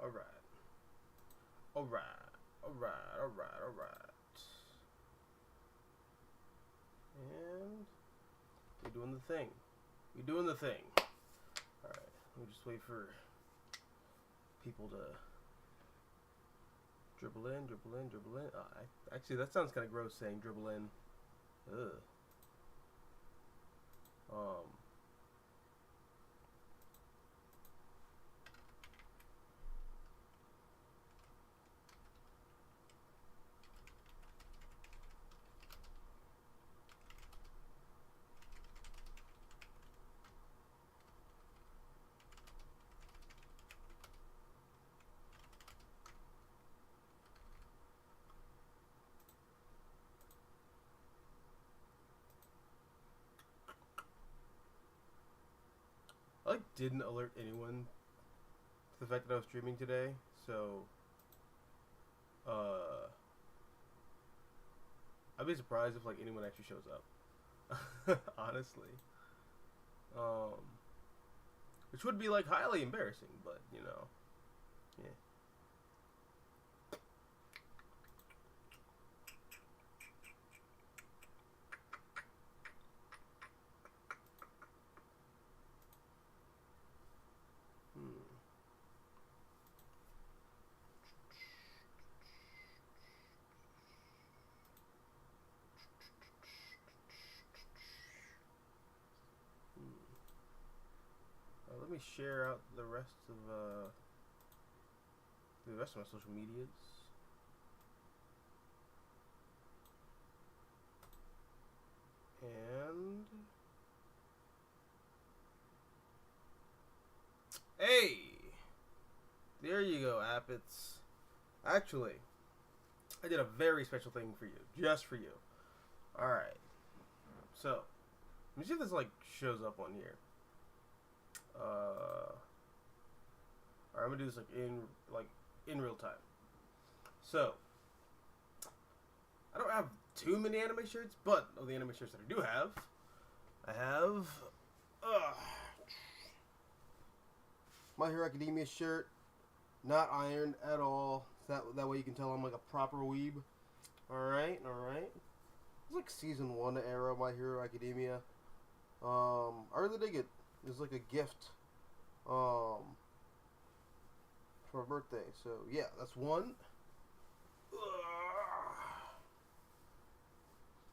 Alright. Alright. Alright. Alright. Alright. And you're doing the thing. You're doing the thing. Alright. Let me just wait for people to dribble in, dribble in, dribble in. Actually, that sounds kind of gross saying dribble in. Ugh. I didn't alert anyone to the fact that I was streaming today, so I'd be surprised if anyone actually shows up. Honestly. Which would be highly embarrassing, but yeah. Let me share out the rest of my social medias. And hey, there you go, Appets. Actually, I did a very special thing for you, just for you. All right. So, let me see if this shows up on here. Alright, I'm gonna do this in real time. So, I don't have too many anime shirts, but of the anime shirts that I do have, I have My Hero Academia shirt, not ironed at all. That way you can tell I'm a proper weeb. Alright. It's season 1 era My Hero Academia. I really dig it. It's a gift for my birthday. So yeah, that's one.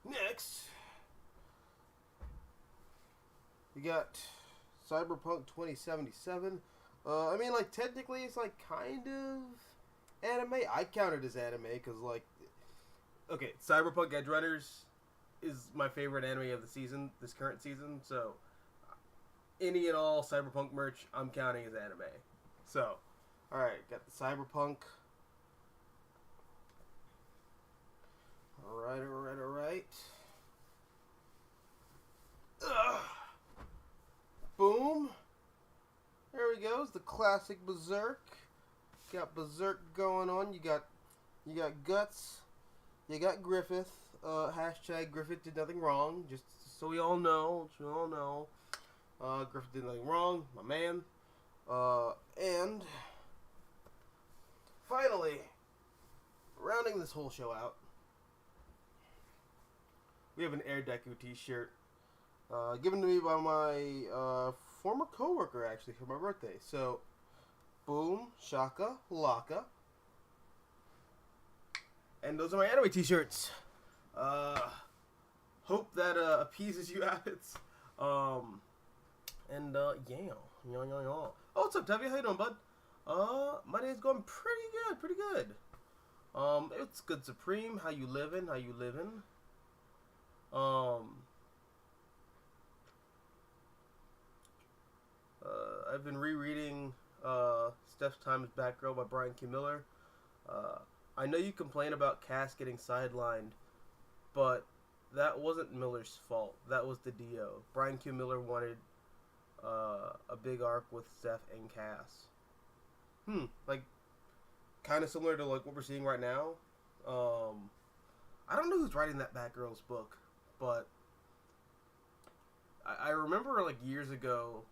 Next, you got Cyberpunk 2077. I mean, technically it's kind of anime. I count it as anime because okay, Cyberpunk Edge Runners is my favorite anime of the season, this current season. So any and all Cyberpunk merch I'm counting as anime. So, alright, got the Cyberpunk. Alright. Boom. There we go. It's the classic Berserk. Got Berserk going on. You got Guts. You got Griffith. Hashtag Griffith did nothing wrong. Just so we all know. Griffith did nothing wrong, my man. And finally, rounding this whole show out, we have an Air Deku t-shirt given to me by my former coworker, actually, for my birthday. So, boom, shaka, laka. And those are my anime t-shirts. Hope that appeases you, Appets. And yeah. Oh, what's up, Tevye? How you doing, bud? My day's going pretty good. It's good, Supreme. How you living? I've been rereading Steph's Time as Batgirl by Brian K. Miller. I know you complain about Cass getting sidelined, but that wasn't Miller's fault. That was the DO. Brian Q. Miller wanted a big arc with Steph and Cass. Kind of similar to what we're seeing right now. I don't know who's writing that Batgirl's book, but I remember years ago,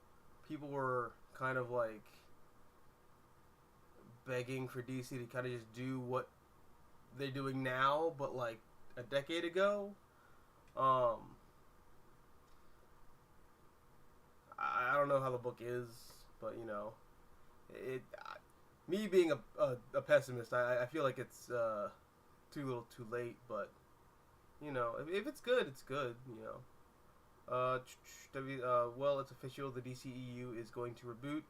people were kind of begging for DC to kind of just do what they're doing now, but like a decade ago. Um, I don't know how the book is, but you know, it. Me being a pessimist, I feel like it's too little, too late. But you know, if it's good, it's good. You know. Well, it's official. The DCEU is going to reboot.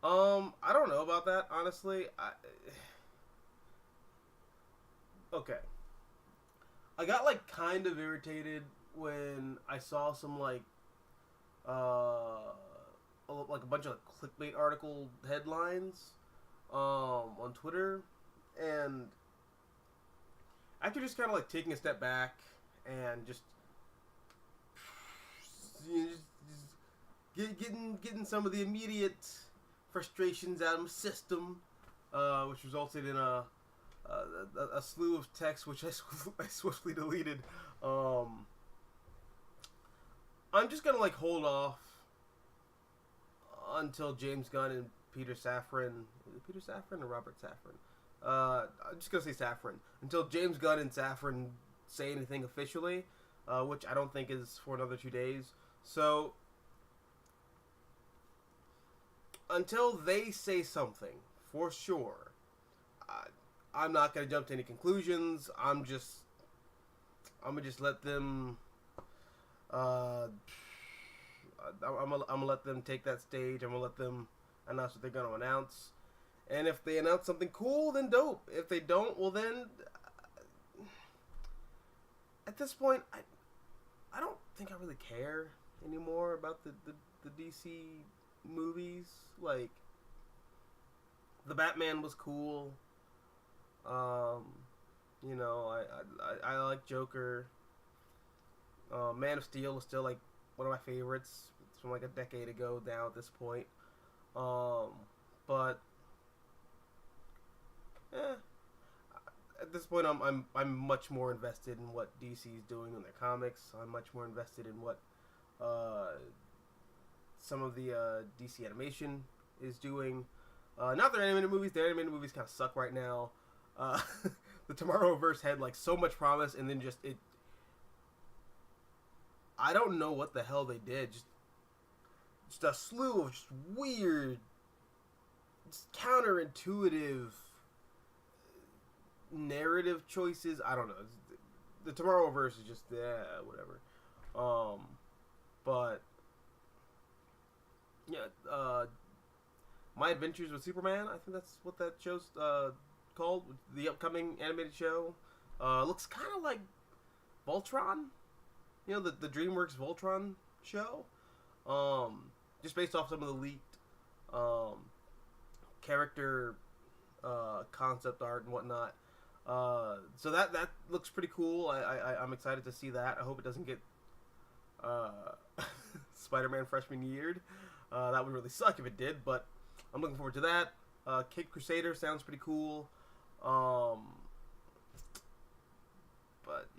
I don't know about that, honestly. Okay. I got like kind of irritated when I saw some uh like a bunch of clickbait article headlines on Twitter, and after just kind of like taking a step back and just you know, getting some of the immediate frustrations out of my system, which resulted in a slew of texts which I swiftly deleted. I'm just gonna like hold off until James Gunn and Peter Safran. Is it Peter Safran or Robert Safran? I'm just gonna say Safran until James Gunn and Safran say anything officially, which I don't think is for another 2 days. So until they say something for sure, I'm not gonna jump to any conclusions. I'm gonna just let them. I'm gonna let them take that stage. I'm gonna let them announce what they're gonna announce. And if they announce something cool, then dope. If they don't, well then, at this point, I don't think I really care anymore about the DC movies. Like, the Batman was cool. You know, I like Joker. Man of Steel was still like one of my favorites. It's from like a decade ago now at this point. But at this point, I'm much more invested in what DC is doing in their comics. I'm much more invested in what some of the DC animation is doing. Not their animated movies. Their animated movies kind of suck right now. The Tomorrowverse had like so much promise, and then just it. I don't know what the hell they did. Just a slew of just weird, just counterintuitive narrative choices. I don't know. The Tomorrowverse is just whatever. But yeah, My Adventures with Superman. I think that's what that show's called. The upcoming animated show looks kind of like Voltron. You know, the DreamWorks Voltron show. Just based off some of the leaked character concept art and whatnot. So that looks pretty cool. I'm excited to see that. I hope it doesn't get Spider-Man freshman yeared. That would really suck if it did, but I'm looking forward to that. Kid Crusader sounds pretty cool. But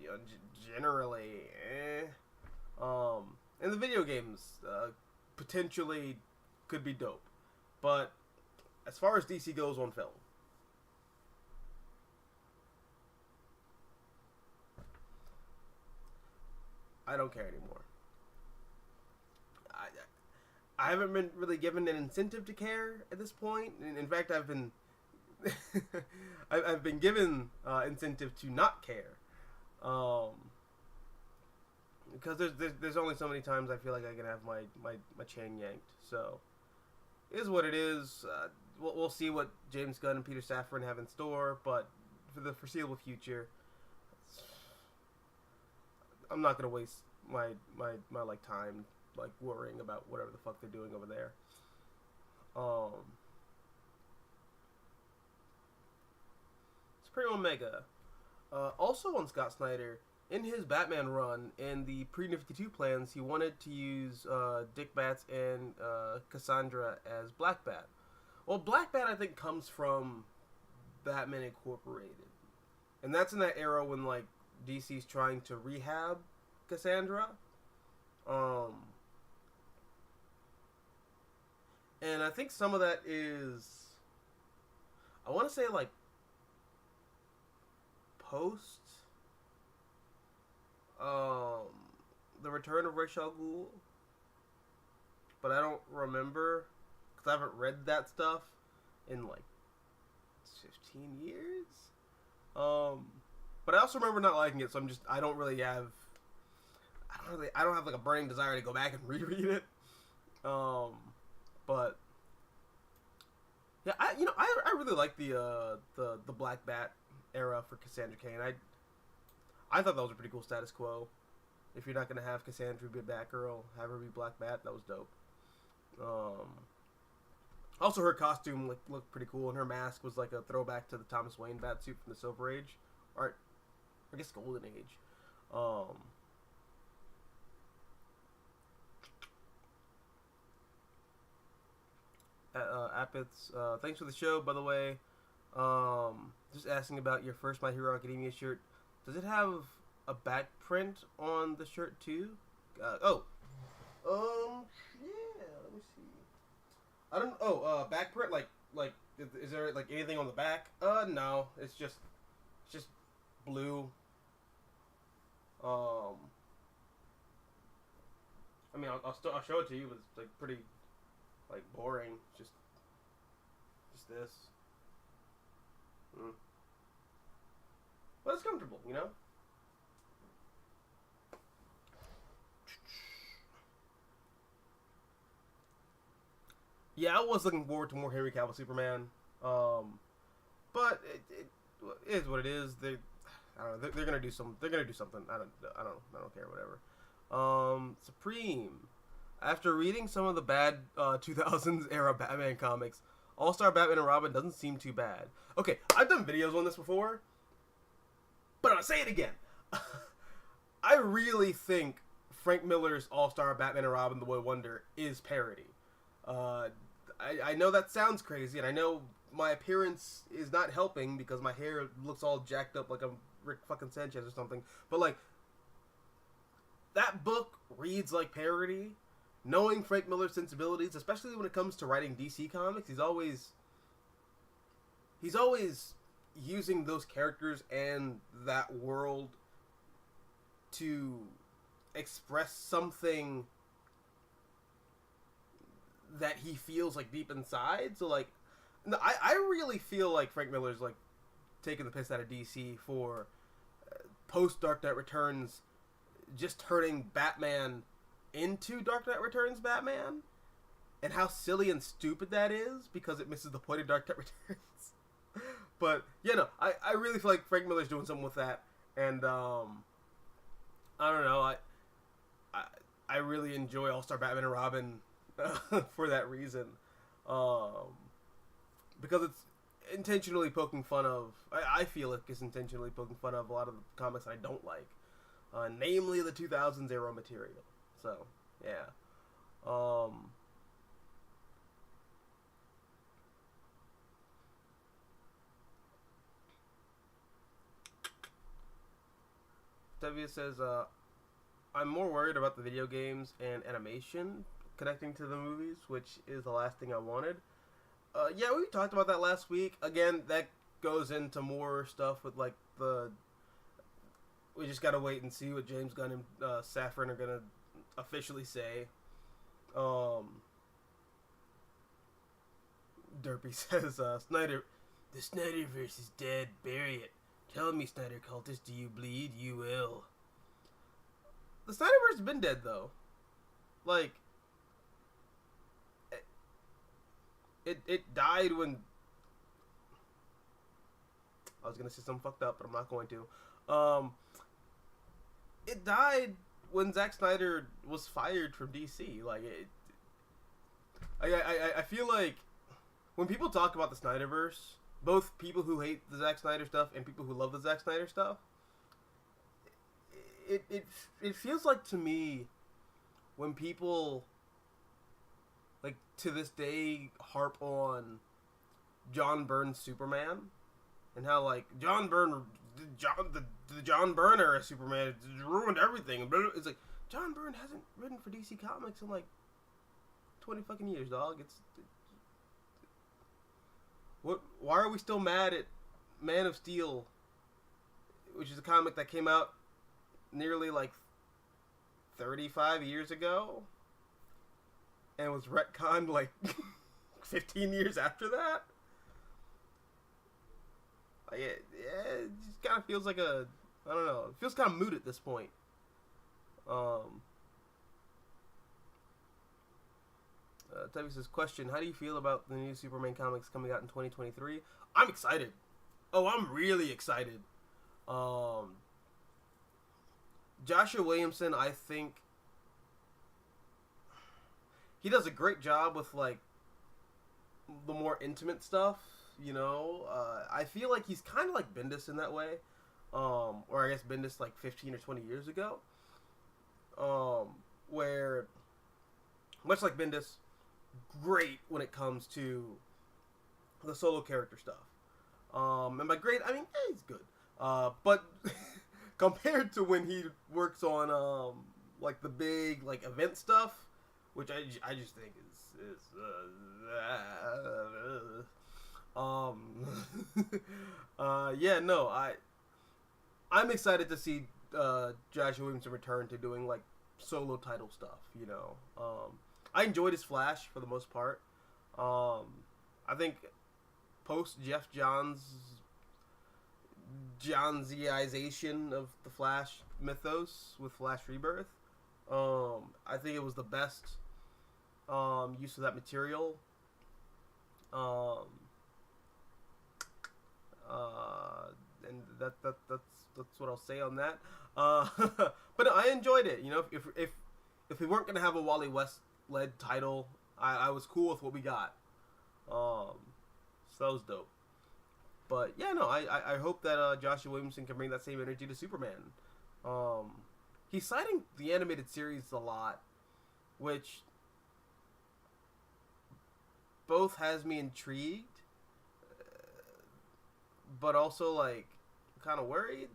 you know, generally, and the video games potentially could be dope, but as far as DC goes on film, I don't care anymore. I haven't been really given an incentive to care at this point. In fact, I've been I've been given incentive to not care. Because there's only so many times I feel like I can have my chain yanked. So, it is what it is. We'll see what James Gunn and Peter Safran have in store, but for the foreseeable future, I'm not gonna waste my like time like worrying about whatever the fuck they're doing over there. Supreme Omega. Also on Scott Snyder, in his Batman run, in the pre-New 52 plans, he wanted to use Dick Bats and Cassandra as Black Bat. Well, Black Bat, I think, comes from Batman Incorporated. And that's in that era when, like, DC's trying to rehab Cassandra. And I think some of that is... I want to say like post the Return of Ra's al Ghul, but I don't remember because I haven't read that stuff in like 15 years. But I also remember not liking it, so I don't have like a burning desire to go back and reread it. But yeah, I really like the Black Bat era for Cassandra Cain. I thought that was a pretty cool status quo. If you're not gonna have Cassandra be Batgirl, have her be Black Bat. That was dope. Also, her costume looked pretty cool, and her mask was like a throwback to the Thomas Wayne Batsuit from the Silver Age, or I guess Golden Age. Appets, thanks for the show, by the way. Just asking about your first My Hero Academia shirt. Does it have a back print on the shirt too? Yeah. Let me see. I don't. Back print. Like, is there like anything on the back? No. It's just blue. I mean, I'll show it to you. But it's like pretty, like boring. Just this. But it's comfortable, you know. Yeah, I was looking forward to more Henry Cavill Superman, but it is what it is. I don't know. They're gonna do some. They're gonna do something. I don't care. Whatever. Supreme. After reading some of the bad 2000s era Batman comics, All-Star Batman and Robin doesn't seem too bad. Okay, I've done videos on this before, but I'll say it again. I really think Frank Miller's All-Star Batman and Robin: The Boy Wonder is parody. I know that sounds crazy, and I know my appearance is not helping because my hair looks all jacked up like I'm Rick fucking Sanchez or something. But like, that book reads like parody. Knowing Frank Miller's sensibilities, especially when it comes to writing DC comics, he's always using those characters and that world to express something that he feels like deep inside. So like, I really feel like Frank Miller's like taking the piss out of DC for post Dark Knight Returns just turning Batman into Dark Knight Returns Batman, and how silly and stupid that is because it misses the point of Dark Knight Returns. But yeah, no, I really feel like Frank Miller's doing something with that, and I don't know, I really enjoy All-Star Batman and Robin for that reason, because it's intentionally poking fun of. I feel like it's intentionally poking fun of a lot of the comics I don't like, namely the 2000s era material. So, yeah. W says, I'm more worried about the video games and animation connecting to the movies, which is the last thing I wanted. Yeah, we talked about that last week. Again, that goes into more stuff with, like, we just gotta wait and see what James Gunn and Safran are gonna officially say. Derpy says, Snyder, the Snyderverse is dead, bury it. Tell me, Snyder cultists, do you bleed? You will. The Snyderverse has been dead, though. Like, it died when... I was gonna say something fucked up, but I'm not going to. It died when Zack Snyder was fired from DC. Like, I feel like when people talk about the Snyderverse, both people who hate the Zack Snyder stuff and people who love the Zack Snyder stuff, it feels like to me when people, like, to this day harp on John Byrne's Superman and how, like, the John Byrne era Superman ruined everything. It's like, John Byrne hasn't written for DC Comics in like 20 fucking years, dog. What? Why are we still mad at Man of Steel, which is a comic that came out nearly like 35 years ago and was retconned like 15 years after that? Like, it just kind of feels like I don't know. It feels kind of moot at this point. Tevye says, question, how do you feel about the new Superman comics coming out in 2023? I'm excited. Oh, I'm really excited. Joshua Williamson, I think he does a great job with, like, the more intimate stuff, you know? I feel like he's kind of like Bendis in that way. Or I guess Bendis, like, 15 or 20 years ago. Where, much like Bendis, great when it comes to the solo character stuff. And by great, I mean, he's good. But compared to when he works on, like, the big, like, event stuff, which I just think is yeah, no, I'm excited to see Joshua Williamson return to doing, like, solo title stuff, you know. I enjoyed his Flash for the most part. I think post Jeff Johnsization of the Flash mythos with Flash Rebirth, I think it was the best use of that material. And that's what I'll say on that. But no, I enjoyed it. You know, if we weren't gonna have a Wally West led title, I was cool with what we got. So that was dope. But yeah, no, I hope that Joshua Williamson can bring that same energy to Superman. He's citing the animated series a lot, which both has me intrigued, but also, like, kind of worried.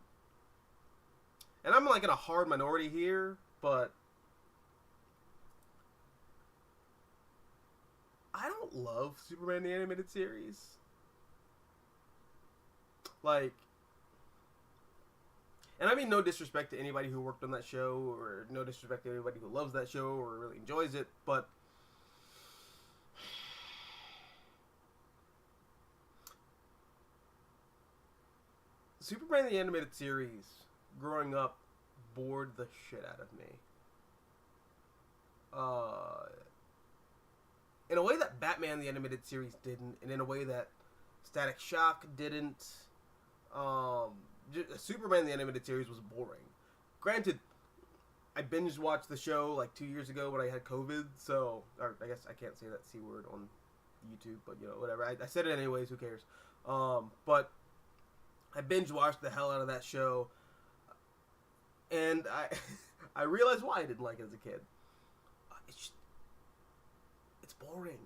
And I'm, like, in a hard minority here, but I don't love Superman the Animated Series. Like, and I mean no disrespect to anybody who worked on that show, or no disrespect to anybody who loves that show or really enjoys it, but Superman the Animated Series, growing up, bored the shit out of me. In a way that Batman the Animated Series didn't, and in a way that Static Shock didn't. Superman the Animated Series was boring. Granted, I binge watched the show like 2 years ago when I had COVID, so, or I guess I can't say that C word on YouTube, but you know, whatever. I said it anyways, who cares? But I binge watched the hell out of that show, and I realized why I didn't like it as a kid. It's boring,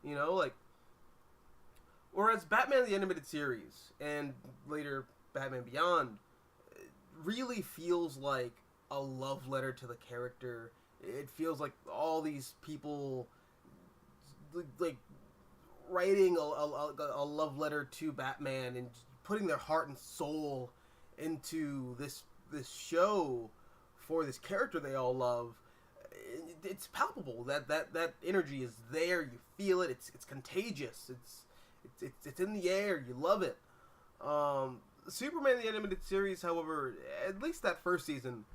you know, like. Whereas Batman the Animated Series and later Batman Beyond really feels like a love letter to the character. It feels like all these people like writing a love letter to Batman and putting their heart and soul into this show for this character they all love. It's palpable. That energy is there. You feel it. It's contagious. It's in the air. You love it. Superman the Animated Series, however, at least that first season,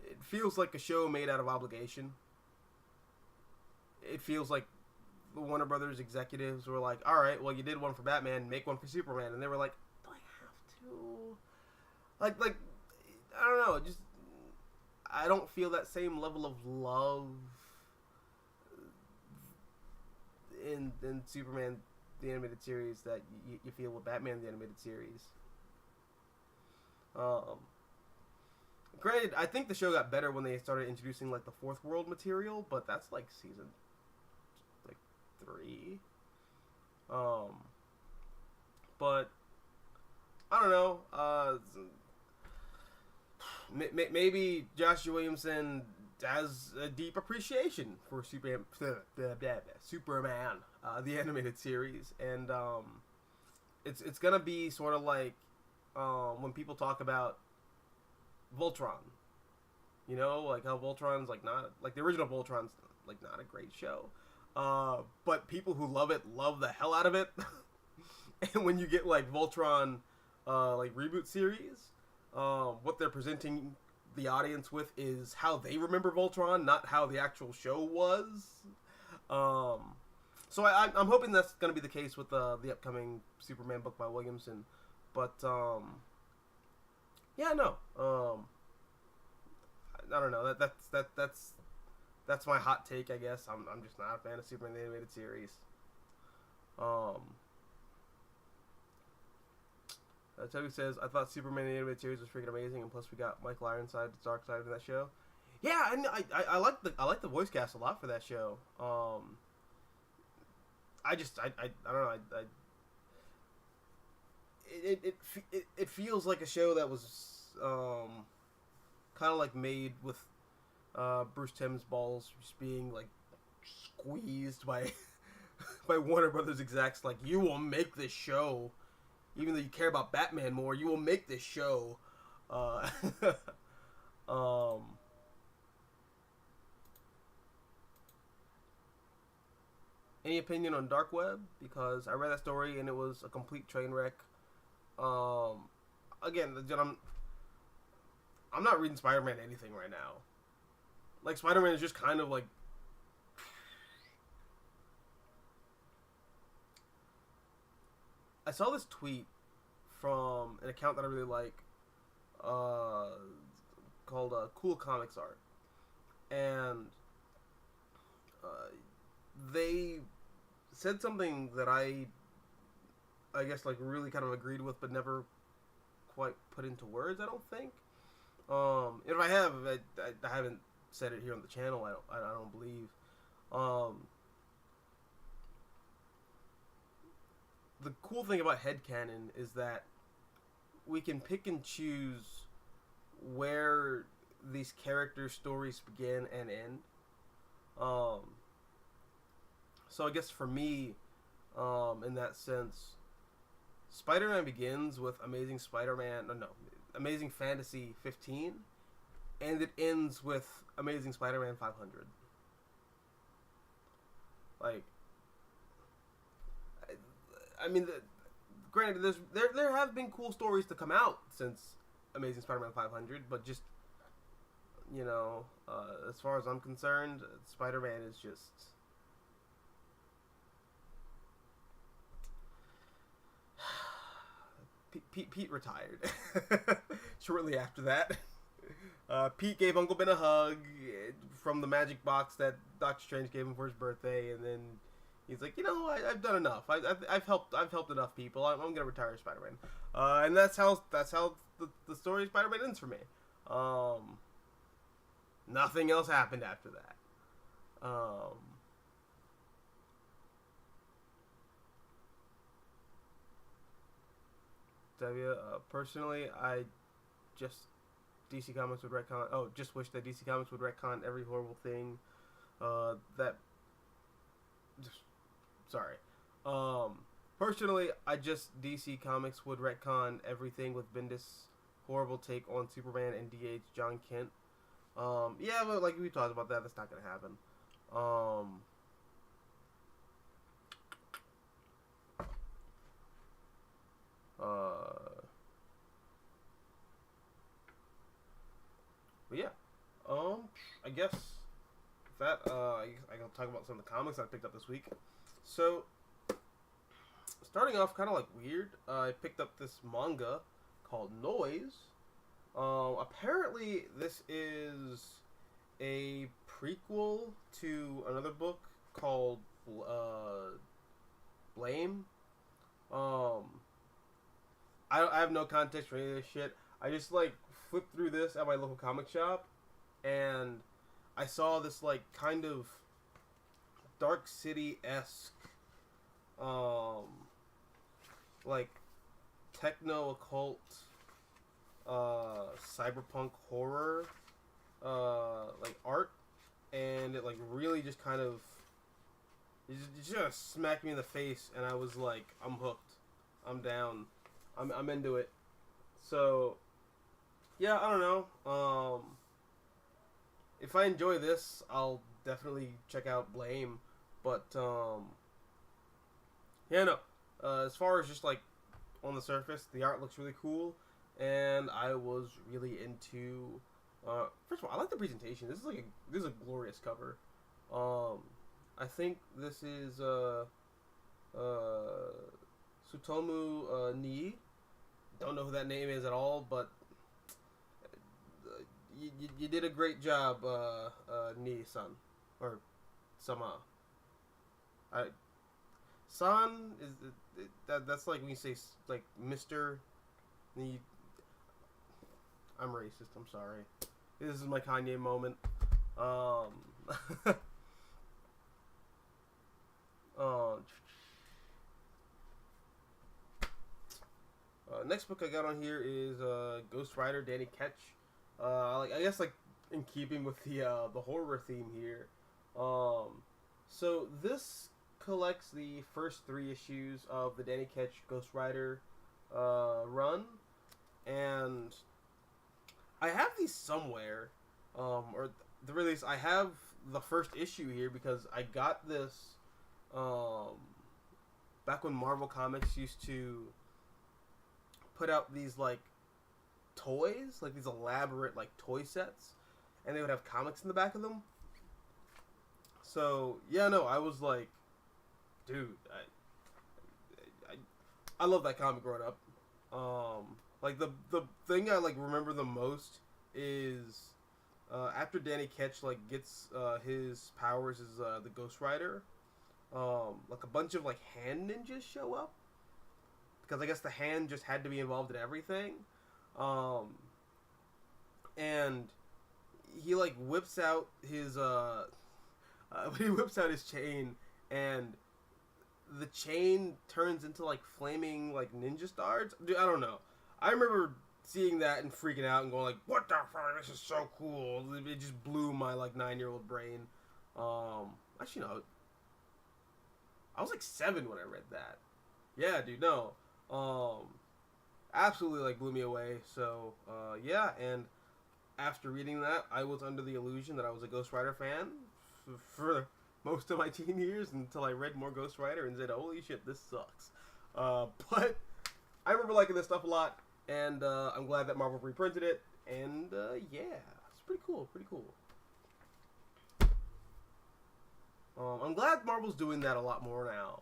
it feels like a show made out of obligation. It feels like the Warner Brothers executives were like, all right, well, you did one for Batman, make one for Superman. And they were like, do I have to? Like, I don't know, just, I don't feel that same level of love in Superman the Animated Series that you feel with Batman the Animated Series. Granted, I think the show got better when they started introducing like the Fourth World material, but that's like season like 3. But I don't know. Maybe Joshua Williamson has a deep appreciation for Superman, the animated series, and it's gonna be sort of like when people talk about Voltron, you know, like how Voltron's like not like the original Voltron's like not a great show, but people who love it love the hell out of it, and when you get like Voltron, like reboot series, what they're presenting the audience with is how they remember Voltron, not how the actual show was. So I'm hoping that's going to be the case with the upcoming Superman book by Williamson. But yeah, no. I don't know. That's my hot take, I guess. I'm just not a fan of Superman the animated series. Toby says, I thought Superman the animated series was freaking amazing, and plus we got Michael Ironside's dark side in that show. Yeah, and I like the voice cast a lot for that show. I don't know. It feels like a show that was kind of like made with Bruce Timm's balls just being like squeezed by by Warner Brothers execs. Like, you will make this show, even though you care about Batman more. You will make this show. Any opinion on Dark Web? Because I read that story and it was a complete train wreck. Again, I'm not reading Spider-Man anything right now. Like, Spider-Man is just kind of like... I saw this tweet from an account that I really like, called Cool Comics Art. And they said something that I guess, like, really kind of agreed with, but never quite put into words, I don't think. If I have, I haven't said it here on the channel, I don't believe. The cool thing about headcanon is that we can pick and choose where these character stories begin and end. So I guess for me, in that sense, Spider-Man begins with Amazing Fantasy 15, and it ends with Amazing Spider-Man 500. Like, I mean, granted, there have been cool stories to come out since Amazing Spider-Man 500, but just, you know, as far as I'm concerned, Spider-Man is just... Pete retired shortly after that. Pete gave Uncle Ben a hug from the magic box that Doctor Strange gave him for his birthday, and then he's like, you know, I've done enough. I've helped enough people. I'm gonna retire as Spider-Man. And that's how the story of Spider-Man ends for me. Nothing else happened after that. Personally, I just DC Comics would retcon. Oh, just wish that DC Comics would retcon every horrible thing. Sorry. Personally, I just DC Comics would retcon everything with Bendis' horrible take on Superman and DH John Kent. Yeah, but like we talked about that, that's not gonna happen. But yeah, I guess that I can talk about some of the comics I picked up this week. So, starting off kind of like weird, I picked up this manga called Noise. Apparently this is a prequel to another book called Blame. I have no context for any of this shit. I just like flipped through this at my local comic shop, and I saw this like kind of Dark City-esque, like techno occult, cyberpunk horror like art, and it like really just kind of it just smacked me in the face, and I was like, I'm hooked, I'm down, I'm into it. So yeah, I don't know. If I enjoy this, I'll definitely check out Blame, but yeah, no. As far as just like on the surface, the art looks really cool, and I was really into. First of all, I like the presentation. This is a glorious cover. I think this is Sutomu Nii. Don't know who that name is at all, but you did a great job, Nii-san or Sama. I San is that's like when you say like Mister. You, I'm racist. I'm sorry. This is my Kanye moment. Uh, Next book I got on here is Ghost Rider Danny Ketch. I guess like in keeping with the horror theme here. So this collects the first 3 issues of the Danny Ketch Ghost Rider run, and I have these somewhere, or the release. I have the first issue here because I got this back when Marvel Comics used to put out these like toys, like these elaborate like toy sets, and they would have comics in the back of them. So yeah, no, I was like, dude, I love that comic growing up. Like the thing I like remember the most is after Danny Ketch like gets his powers as the Ghost Rider, like a bunch of like hand ninjas show up because I guess the hand just had to be involved in everything, and he like whips out his he whips out his chain, and the chain turns into like flaming like ninja stars. Dude, I don't know. I remember seeing that and freaking out and going like, "What the fuck? This is so cool!" It just blew my like 9-year-old brain. Actually, no, I was like 7 when I read that. Yeah, dude, no, absolutely like blew me away. So yeah, and after reading that, I was under the illusion that I was a Ghost Rider fan for most of my teen years until I read more Ghost Rider and said, "Holy shit, this sucks." But I remember liking this stuff a lot, and I'm glad that Marvel reprinted it. And yeah, it's pretty cool. Pretty cool. I'm glad Marvel's doing that a lot more now.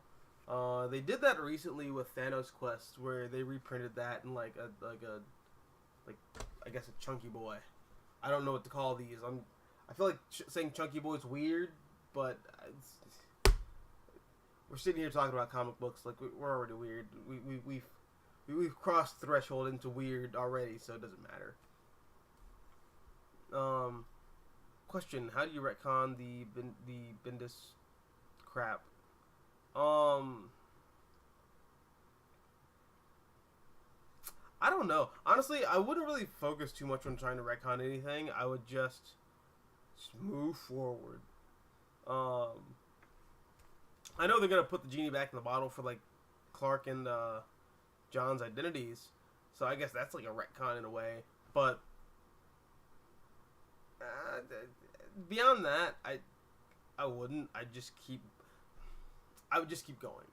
They did that recently with Thanos Quest, where they reprinted that in like I guess a chunky boy. I don't know what to call these. I feel like saying chunky boy is weird, but we're sitting here talking about comic books. Like we're already weird. We've crossed the threshold into weird already, so it doesn't matter. Question: how do you retcon the Bendis crap? I don't know. Honestly, I wouldn't really focus too much on trying to retcon anything. I would just move forward. I know they're gonna put the genie back in the bottle for like Clark and John's identities, so I guess that's like a retcon in a way. But beyond that, I wouldn't. I would just keep going.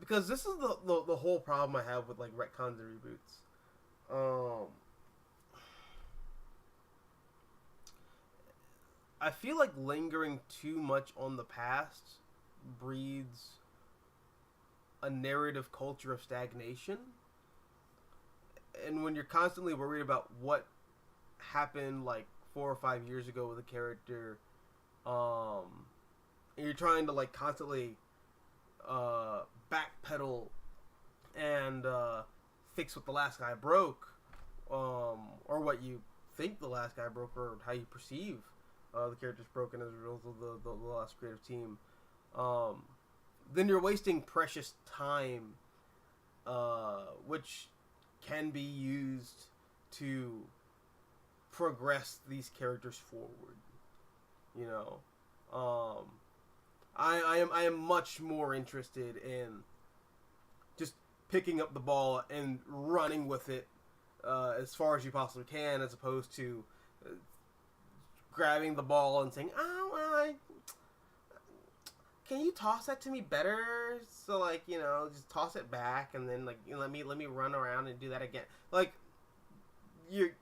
Because this is the whole problem I have with like retcons and reboots. I feel like lingering too much on the past breeds a narrative culture of stagnation. And when you're constantly worried about what happened like 4 or 5 years ago with a character, and you're trying to like constantly backpedal and fix what the last guy broke, or what you think the last guy broke, or how you perceive the character's broken as a result of the last creative team, then you're wasting precious time, which can be used to progress these characters forward. You know, I am much more interested in just picking up the ball and running with it as far as you possibly can, as opposed to grabbing the ball and saying, "Oh, can you toss that to me better?" So like, you know, just toss it back and then like, you know, let me run around and do that again. Like you're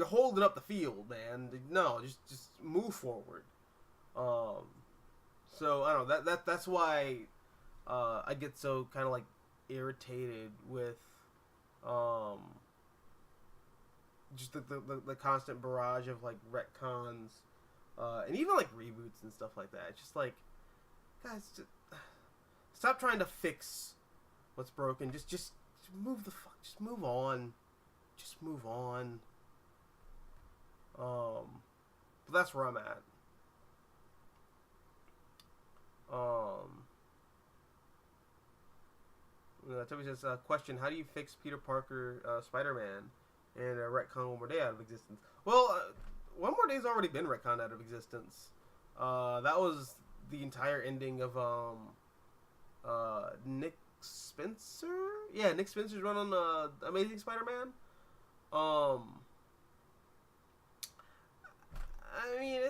holding up the field, man. No, just move forward. So I don't know, that's why I get so kind of like irritated with just the constant barrage of like retcons and even like reboots and stuff like that. It's just like, guys, just stop trying to fix what's broken. Just move the fuck. Just move on. Just move on. But that's where I'm at. Toby says, question, how do you fix Peter Parker, Spider-Man, and retcon One More Day out of existence? Well, One More Day's already been retconned out of existence. That was the entire ending of, Nick Spencer? Yeah, Nick Spencer's run on, Amazing Spider-Man. I mean,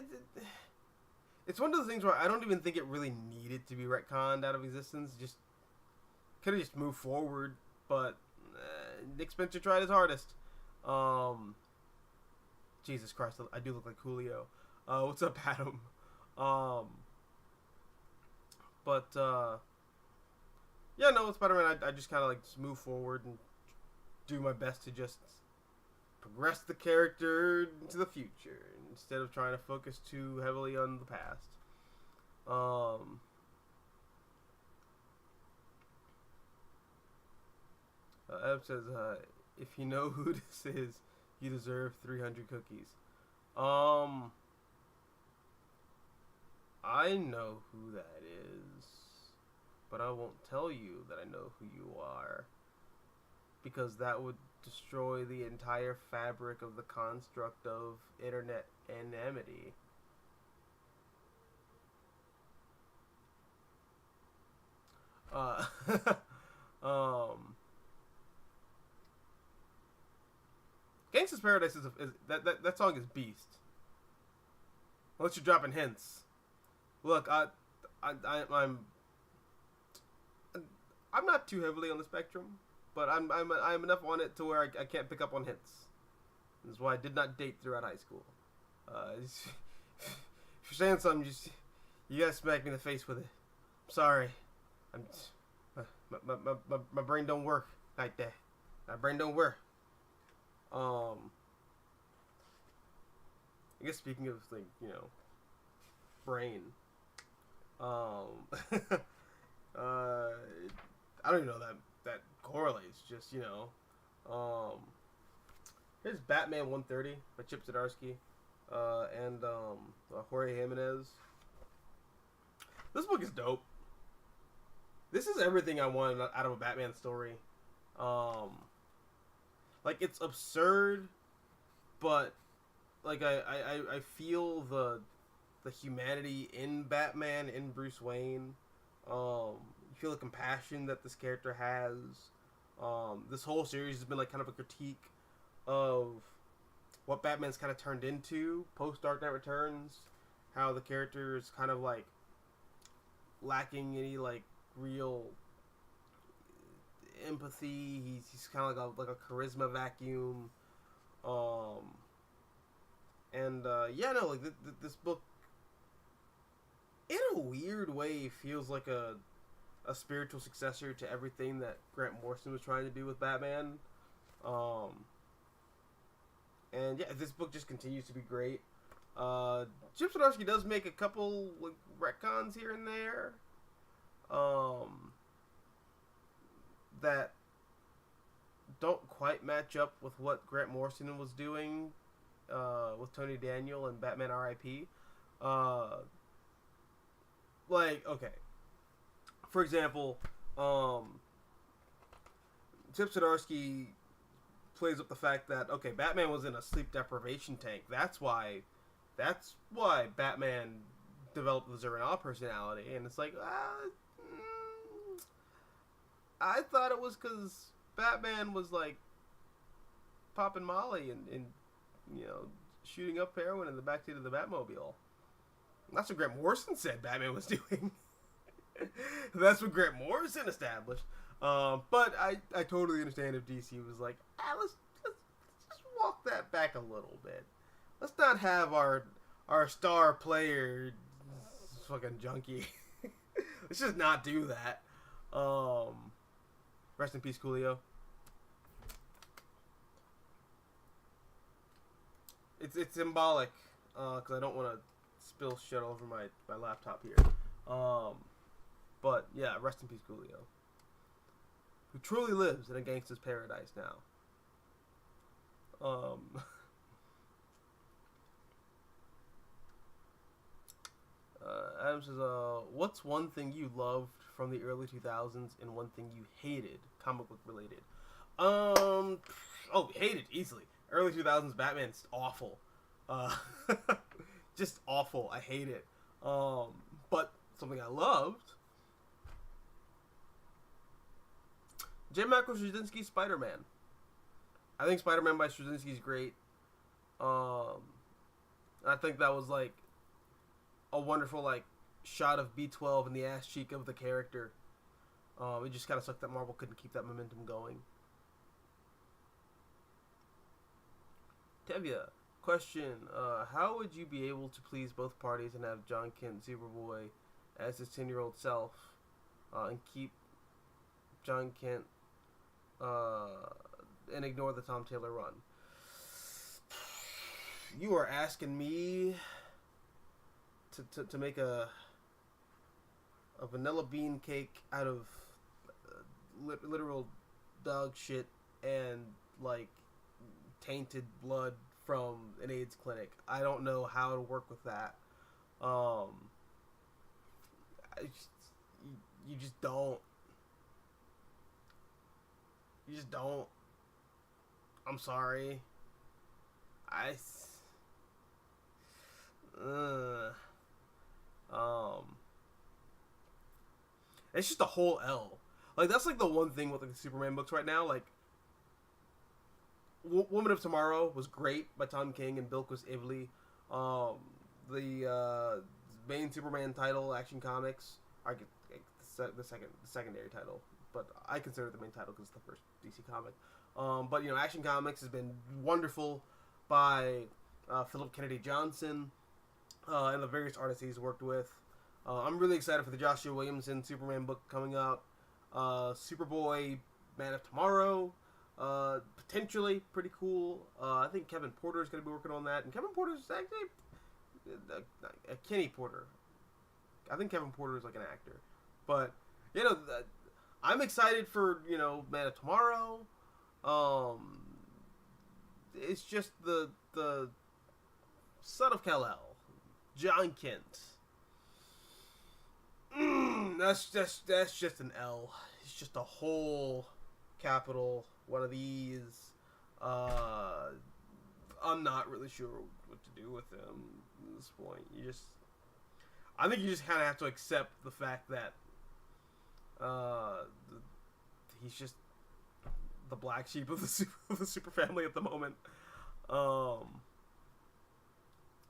it's one of the things where I don't even think it really needed to be retconned out of existence. Just could have just moved forward, but Nick Spencer tried his hardest. Jesus Christ, I do look like Julio. What's up, Adam? Yeah, no, with Spider-Man, I just kind of like just move forward and do my best to just progress the character into the future instead of trying to focus too heavily on the past. Eb says, if you know who this is, you deserve 300 cookies. I know who that is, but I won't tell you that I know who you are, because that would destroy the entire fabric of the construct of internet anonymity. Gangsta's Paradise is that song is beast. Unless you're dropping hints. Look, I'm not too heavily on the spectrum, but I'm enough on it to where I can't pick up on hints. That's why I did not date throughout high school. If you're saying something, you gotta smack me in the face with it. I'm sorry. My brain don't work like that. My brain don't work. I guess speaking of like, you know, brain. I don't even know that correlates. Just, you know, here's Batman 130 by Chip Zdarsky, and Jorge Jimenez. This book is dope. This is everything I wanted out of a Batman story. Like, it's absurd, but like I feel the humanity in Batman, in Bruce Wayne. You feel the compassion that this character has. This whole series has been like kind of a critique of what Batman's kind of turned into post Dark Knight Returns. How the character is kind of like lacking any like real empathy. He's kind of like a charisma vacuum. Yeah, no, like this book, in a weird way, feels like a spiritual successor to everything that Grant Morrison was trying to do with Batman. And yeah, this book just continues to be great. Chip Zdarsky does make a couple like retcons here and there. That don't quite match up with what Grant Morrison was doing with Tony Daniel and Batman R.I.P. Like, okay, for example, Chip Zdarsky plays up the fact that, okay, Batman was in a sleep deprivation tank. That's why Batman developed the Zero-Hour personality. And it's like, I thought it was because Batman was like popping Molly and you know, shooting up heroin in the backseat of the Batmobile. That's what Grant Morrison said Batman was doing. That's what Grant Morrison established. But I totally understand if DC was like, let's just walk that back a little bit. Let's not have our star player fucking junkie. Let's just not do that. Rest in peace, Coolio. It's symbolic, because I don't want to spill shit all over my laptop here. But yeah, rest in peace, Coolio, who truly lives in a gangster's paradise now. Adam says, what's one thing you loved from the early 2000s and one thing you hated, comic book related? Hated easily. Early 2000s Batman's awful. Just awful. I hate it. But something I loved, J. Michael Straczynski's Spider-Man. I think Spider-Man by Straczynski is great. I think that was like a wonderful like shot of B12 in the ass cheek of the character. It just kind of sucked that Marvel couldn't keep that momentum going. Tevya, question: how would you be able to please both parties and have John Kent Superboy as his 10-year-old self, and keep John Kent and ignore the Tom Taylor run? You are asking me to make a vanilla bean cake out of literal dog shit and like tainted blood from an AIDS clinic. I don't know how to work with that. You just don't. You just don't. I'm sorry. It's just a whole L. Like, that's like the one thing with like the Superman books right now. Like, Woman of Tomorrow was great by Tom King and Bilquis Evely. The main Superman title, Action Comics, the secondary title, but I consider it the main title because it's the first DC comic. But you know, Action Comics has been wonderful by Philip Kennedy Johnson and the various artists he's worked with. I'm really excited for the Joshua Williamson Superman book coming up. Superboy, Man of Tomorrow, potentially pretty cool. I think Kevin Porter is going to be working on that, and Kevin Porter is actually Kenny Porter. I think Kevin Porter is like an actor, but you know, I'm excited for, you know, Man of Tomorrow. It's just the son of Kal-El, John Kent. That's just an L. It's just a whole capital one of these. I'm not really sure what to do with him at this point. I think you just kind of have to accept the fact that he's just the black sheep of the super family at the moment.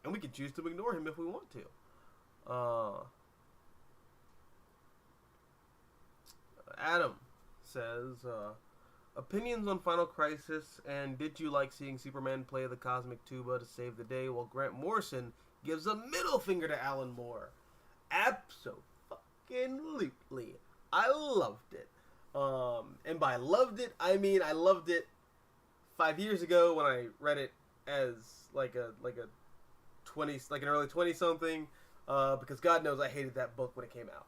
And we can choose to ignore him if we want to. Adam says, opinions on Final Crisis, and did you like seeing Superman play the cosmic tuba to save the day while Grant Morrison gives a middle finger to Alan Moore? Abso-fucking-lutely. I loved it. And by loved it, I mean I loved it 5 years ago when I read it as like an early 20 something, because God knows I hated that book when it came out.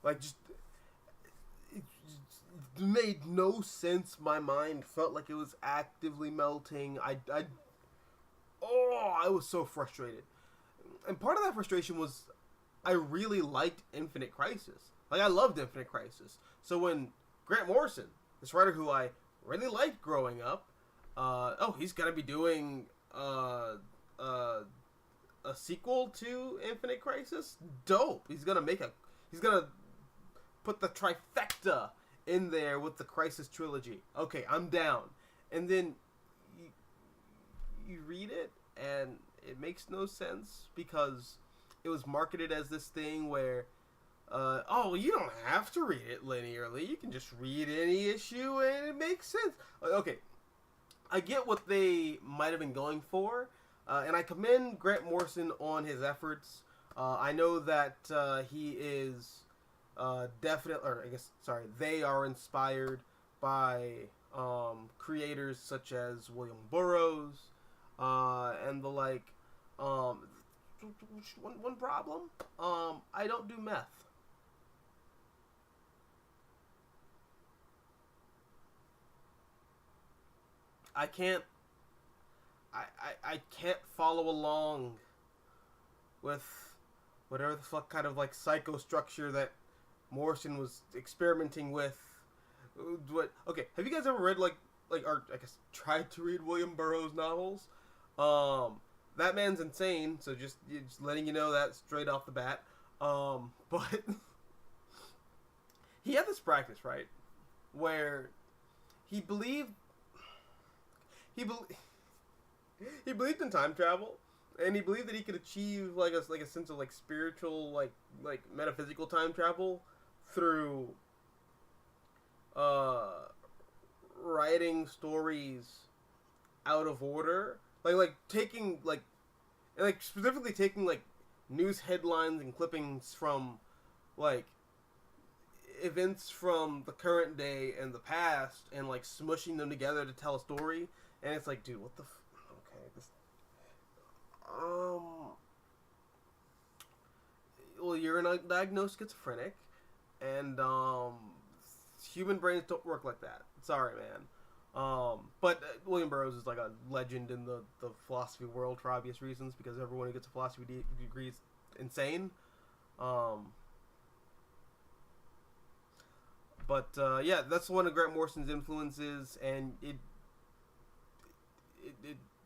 Like, it made no sense. My mind felt like it was actively melting. I was so frustrated. And part of that frustration was I really liked Infinite Crisis. Like, I loved Infinite Crisis. So when Grant Morrison, this writer who I really liked growing up. Oh, he's gonna be doing uh, a sequel to Infinite Crisis. Dope. He's gonna put the trifecta in there with the Crisis trilogy. Okay, I'm down. And then you read it and it makes no sense because it was marketed as this thing where oh, you don't have to read it linearly. You can just read any issue and it makes sense. Okay, I get what they might have been going for, and I commend Grant Morrison on his efforts. I know that he is definitely, or I guess, sorry, they are inspired by creators such as William Burroughs and the like. One problem, I don't do meth. I can't. I can't follow along with whatever the fuck kind of like psycho structure that Morrison was experimenting with. What? Okay, have you guys ever read or I guess tried to read William Burroughs novels? That man's insane. So just letting you know that straight off the bat. But he had this practice, right, where he believed he believed he believed in time travel, and he believed that he could achieve like a sense of like spiritual like metaphysical time travel through writing stories out of order, like taking like specifically taking like news headlines and clippings from like events from the current day and the past and like smushing them together to tell a story. And it's like, dude, what the okay, this well, you're a diagnosed schizophrenic, and human brains don't work like that. Sorry, man. But William Burroughs is like a legend in the philosophy world for obvious reasons, because everyone who gets a philosophy degree is insane. But yeah, that's one of Grant Morrison's influences, and it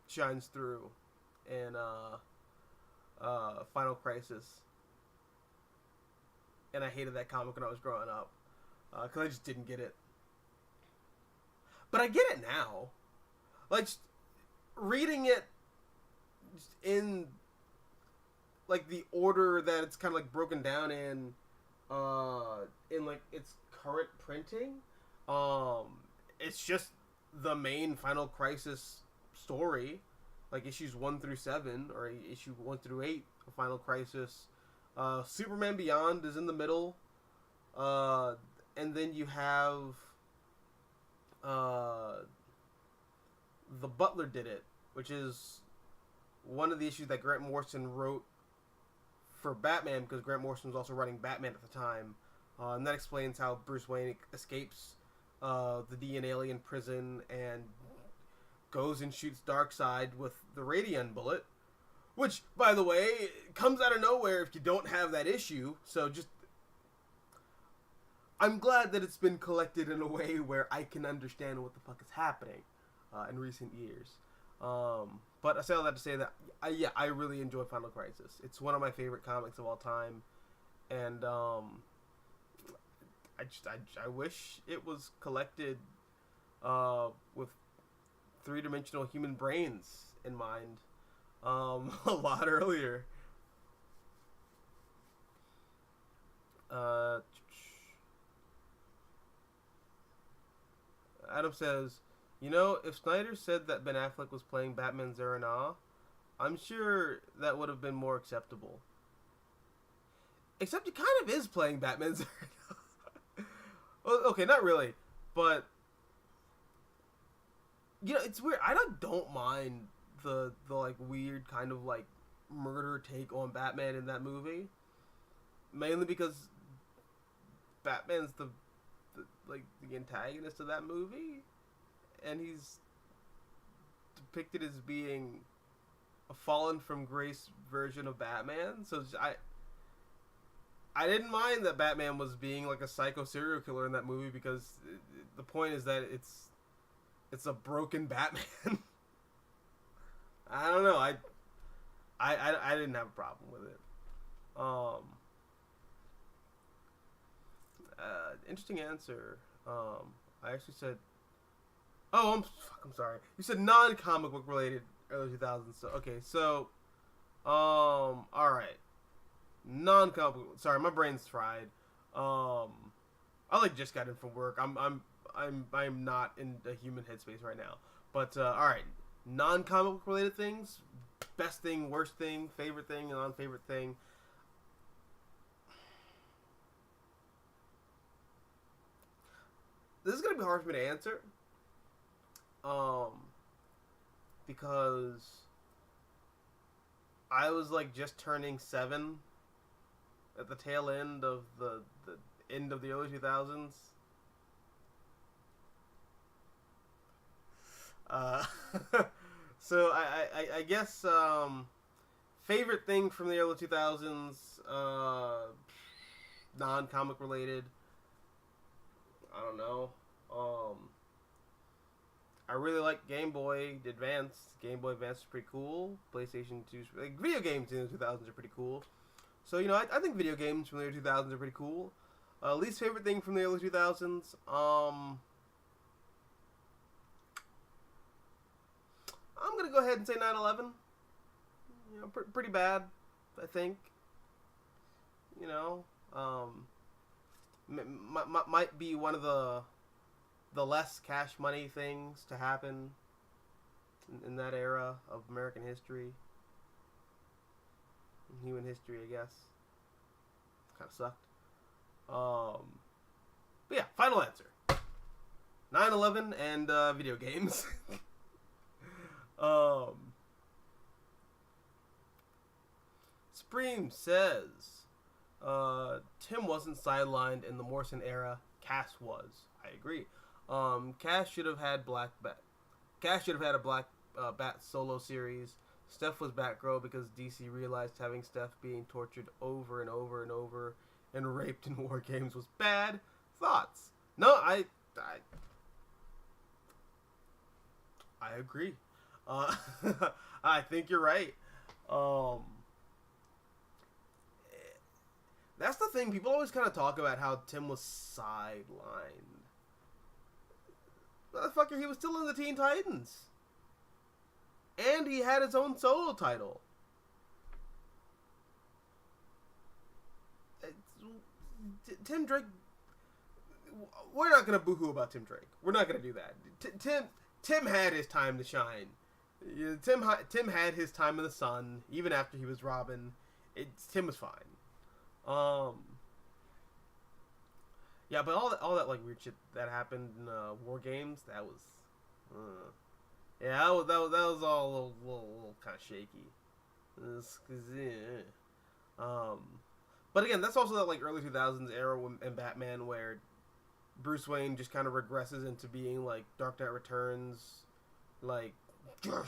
shines through in Final Crisis. And I hated that comic when I was growing up because I just didn't get it. But I get it now. Like, just reading it just in like the order that it's kind of like broken down in like its current printing. It's just the main Final Crisis story, like issues 1 through 7 or issue 1 through 8 of Final Crisis. Superman Beyond is in the middle, and then you have The Butler Did It, which is one of the issues that Grant Morrison wrote for Batman, because Grant Morrison was also writing Batman at the time, and that explains how Bruce Wayne escapes the DNA alien prison and goes and shoots Darkseid with the Radian bullet, which, by the way, comes out of nowhere if you don't have that issue. So just, I'm glad that it's been collected in a way where I can understand what the fuck is happening in recent years. But I say all that to say that, I really enjoy Final Crisis. It's one of my favorite comics of all time, and I wish it was collected with three-dimensional human brains in mind a lot earlier. Adam says, if Snyder said that Ben Affleck was playing Batman Zero-Na, I'm sure that would have been more acceptable. Except he kind of is playing Batman Zero-Na. Well, okay, not really, but it's weird. I don't mind the like weird kind of like murder take on Batman in that movie, mainly because Batman's the antagonist of that movie, and he's depicted as being a fallen from grace version of Batman. So I didn't mind that Batman was being like a psycho serial killer in that movie, because the point is that it's It's a broken Batman. I don't know. I didn't have a problem with it. Interesting answer. I actually said. Oh, I'm sorry. You said non-comic book related early 2000s. So okay, so all right, non-comic book. Sorry, my brain's fried. I like just got in from work. I'm not in a human headspace right now. But all right, non-comic book related things. Best thing, worst thing, favorite thing, non-favorite thing. This is gonna be hard for me to answer. Because I was like just turning 7 at the tail end of the end of the early 2000s. So I guess favorite thing from the early 2000s, non-comic related. I don't know. I really like Game Boy Advance. Game Boy Advance is pretty cool. PlayStation 2, like video games in the 2000s are pretty cool. So you know, I think video games from the early 2000s are pretty cool. Least favorite thing from the early 2000s. I'm gonna go ahead and say 9/11. You know, pretty bad, I think. You know, might be one of the less cash money things to happen in that era of American history, human history, I guess. Kind of sucked. But yeah, final answer: 9/11 and video games. Supreme says, Tim wasn't sidelined in the Morrison era. Cass was. I agree. Cass should have had Cass should have had a Black Bat solo series. Steph was Batgirl because DC realized having Steph being tortured over and over and over and raped in war games was bad. Thoughts? No, I agree. I think you're right. That's the thing. People always kind of talk about how Tim was sidelined. Motherfucker, he was still in the Teen Titans. And he had his own solo title. Tim Drake... We're not going to boo-hoo about Tim Drake. We're not going to do that. Tim had his time to shine. Tim had his time in the sun, even after he was Robin. Tim was fine. Yeah, but all that like weird shit that happened in war games, that was, yeah, that was all a little kind of shaky. But again, that's also that like early 2000s era in Batman where Bruce Wayne just kind of regresses into being like Dark Knight Returns, like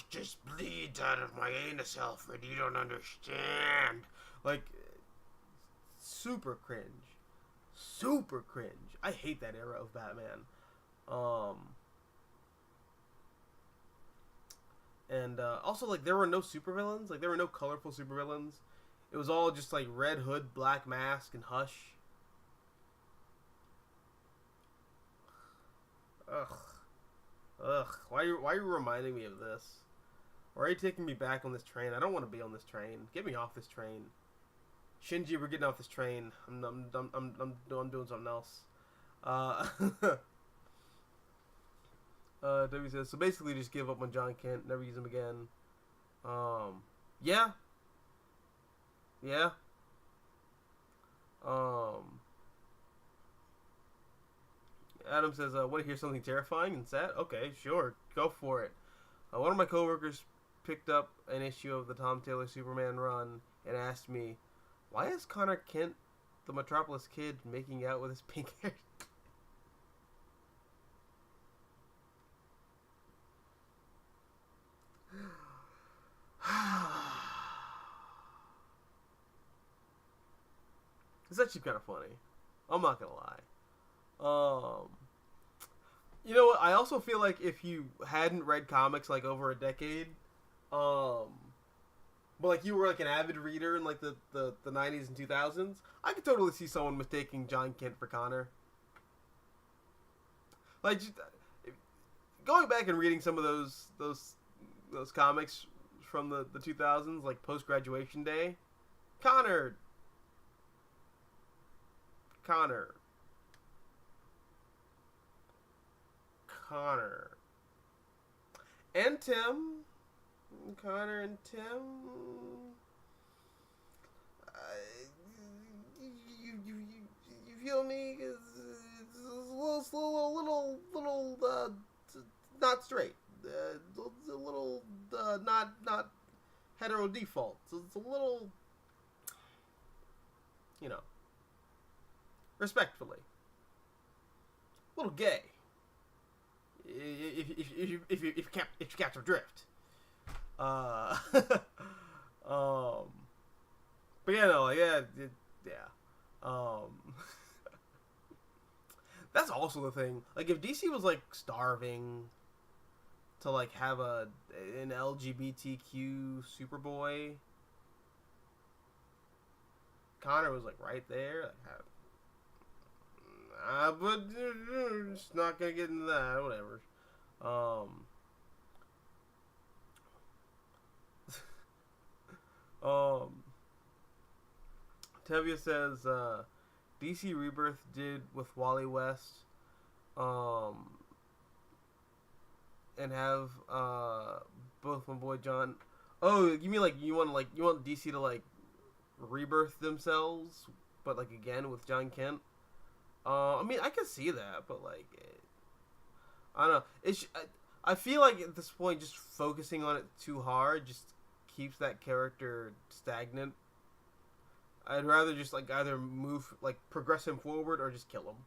just bleeds out of my anus, Alfred. You don't understand. Like super cringe. I hate that era of Batman. And also like there were no supervillains. Like there were no colorful supervillains. It was all just like Red Hood, Black Mask, and Hush. Ugh. Why are you reminding me of this? Why are you taking me back on this train? I don't want to be on this train. Get me off this train. Shinji, we're getting off this train. I'm doing something else. W says, so basically just give up on John Kent, never use him again. Yeah. Adam says, want to hear something terrifying and sad? Okay, sure. Go for it. One of my coworkers picked up an issue of the Tom Taylor Superman run and asked me, why is Connor Kent, the Metropolis Kid, making out with his pink hair? It's actually kind of funny. I'm not gonna lie. You know what? I also feel like if you hadn't read comics like over a decade, um, but like you were like an avid reader in like the 90s and 2000s, I could totally see someone mistaking John Kent for Connor. Like just, going back and reading some of those comics from the 2000s, like post graduation day, Connor, Connor, Connor, and Tim, Connor and Tim. You feel me? It's a little not straight. It's a little not hetero default. So it's a little, you know, respectfully, a little gay. If you catch a drift. But yeah, no, like, yeah. That's also the thing. Like, if DC was like starving to like have an LGBTQ Superboy, Connor was like right there. Like, but just not gonna get into that. Whatever. Tevia says DC Rebirth did with Wally West, and have both my boy John. Oh, you mean like you want DC to like rebirth themselves, but like again with John Kent? I mean, I can see that, but like, I don't know. I feel like at this point, just focusing on it too hard just keeps that character stagnant. I'd rather just like either progress him forward or just kill him.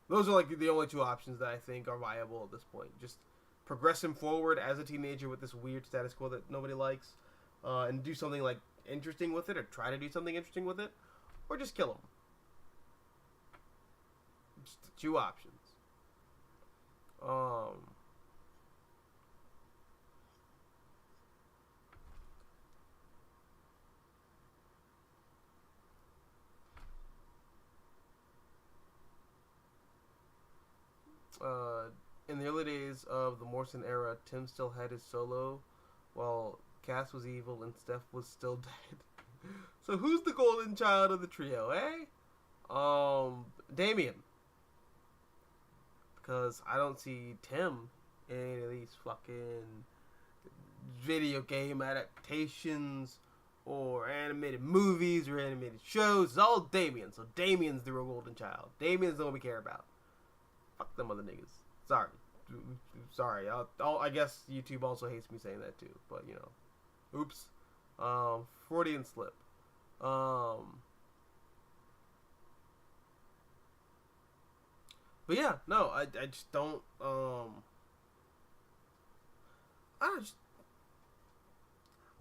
Those are like the only two options that I think are viable at this point. Just progress him forward as a teenager with this weird status quo that nobody likes, and do something like interesting with it, or try to do something interesting with it, or just kill him. Just the two options. In the early days of the Morrison era, Tim still had his solo, while Cass was evil and Steph was still dead. So who's the golden child of the trio, eh? Damien. Because I don't see Tim in any of these fucking video game adaptations or animated movies or animated shows. It's all Damien. So Damien's the real golden child. Damien's the one we care about. Fuck them other niggas. Sorry. I guess YouTube also hates me saying that too. But, you know. Oops. Freudian slip. But yeah, no, I just don't, I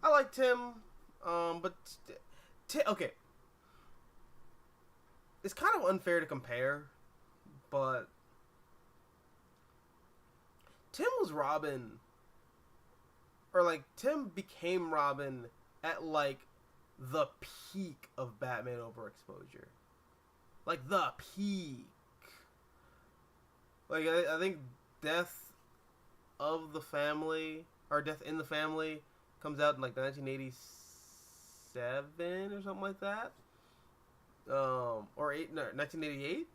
like Tim, but, okay. It's kind of unfair to compare, but Tim was Robin, or like, Tim became Robin at like the peak of Batman overexposure. Like, the peak. Like, I think Death of the Family, or Death in the Family, comes out in like 1987 or something like that. Or 1988.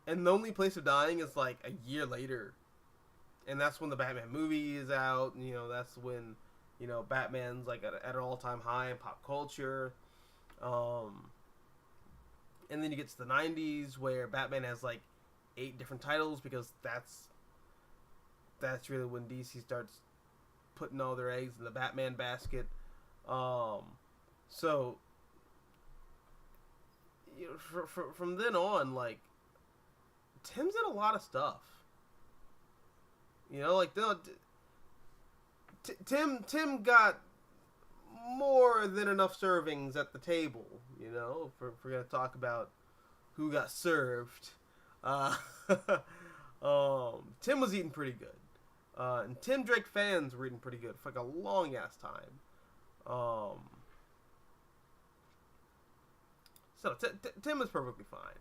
And The Only Place of Dying is like a year later. And that's when the Batman movie is out. And, you know, that's when, you know, Batman's like at an all-time high in pop culture. And then you get to the 90s where Batman has like 8 different titles, because that's really when DC starts putting all their eggs in the Batman basket. So you know, from then on, like, Tim's in a lot of stuff. You know, like, Tim got more than enough servings at the table. You know, if we're gonna talk about who got served. Tim was eating pretty good. And Tim Drake fans were eating pretty good for like a long ass time. So Tim is perfectly fine.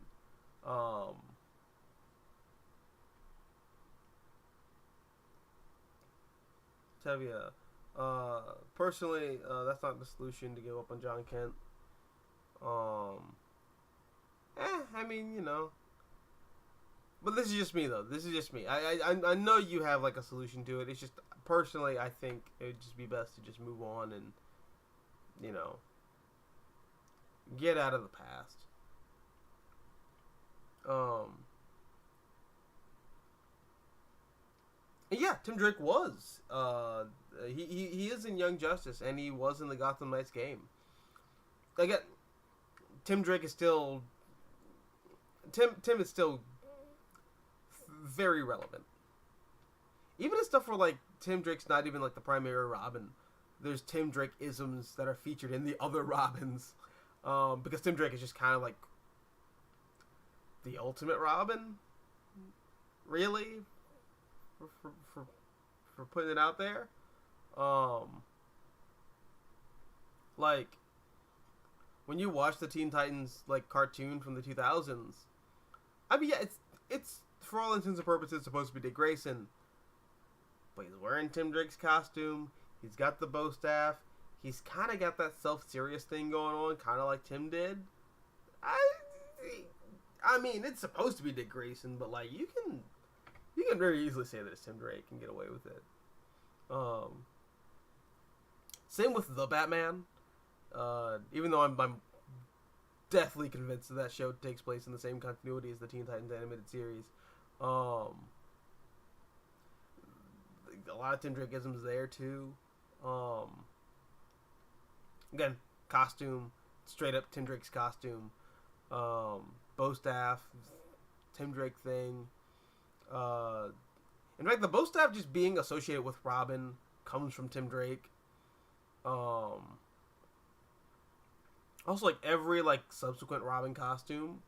Tevia, personally, that's not the solution to give up on John Kent. I mean, you know. But this is just me, though. This is just me. I know you have, like, a solution to it. It's just, personally, I think it would just be best to just move on and, you know, get out of the past. Yeah, Tim Drake was. He is in Young Justice, and he was in the Gotham Knights game. Again, Tim Drake is still... Tim is still very relevant. Even in stuff where, like, Tim Drake's not even, like, the primary Robin, there's Tim Drake isms that are featured in the other Robins. Because Tim Drake is just kind of, like, the ultimate Robin, really, for putting it out there. Like, when you watch the Teen Titans, like, cartoon from the 2000s, I mean, yeah, it's for all intents and purposes supposed to be Dick Grayson, but he's wearing Tim Drake's costume, he's got the bow staff, he's kind of got that self-serious thing going on, kind of like Tim did. I mean, it's supposed to be Dick Grayson, but, like, you can very easily say that it's Tim Drake and get away with it. Same with The Batman. Even though I'm definitely convinced that show takes place in the same continuity as the Teen Titans animated series. A lot of Tim Drake-isms there, too. Again, costume, straight up Tim Drake's costume. Bow staff, Tim Drake thing. In fact, the bow staff just being associated with Robin comes from Tim Drake. Also, like, every, like, subsequent Robin costume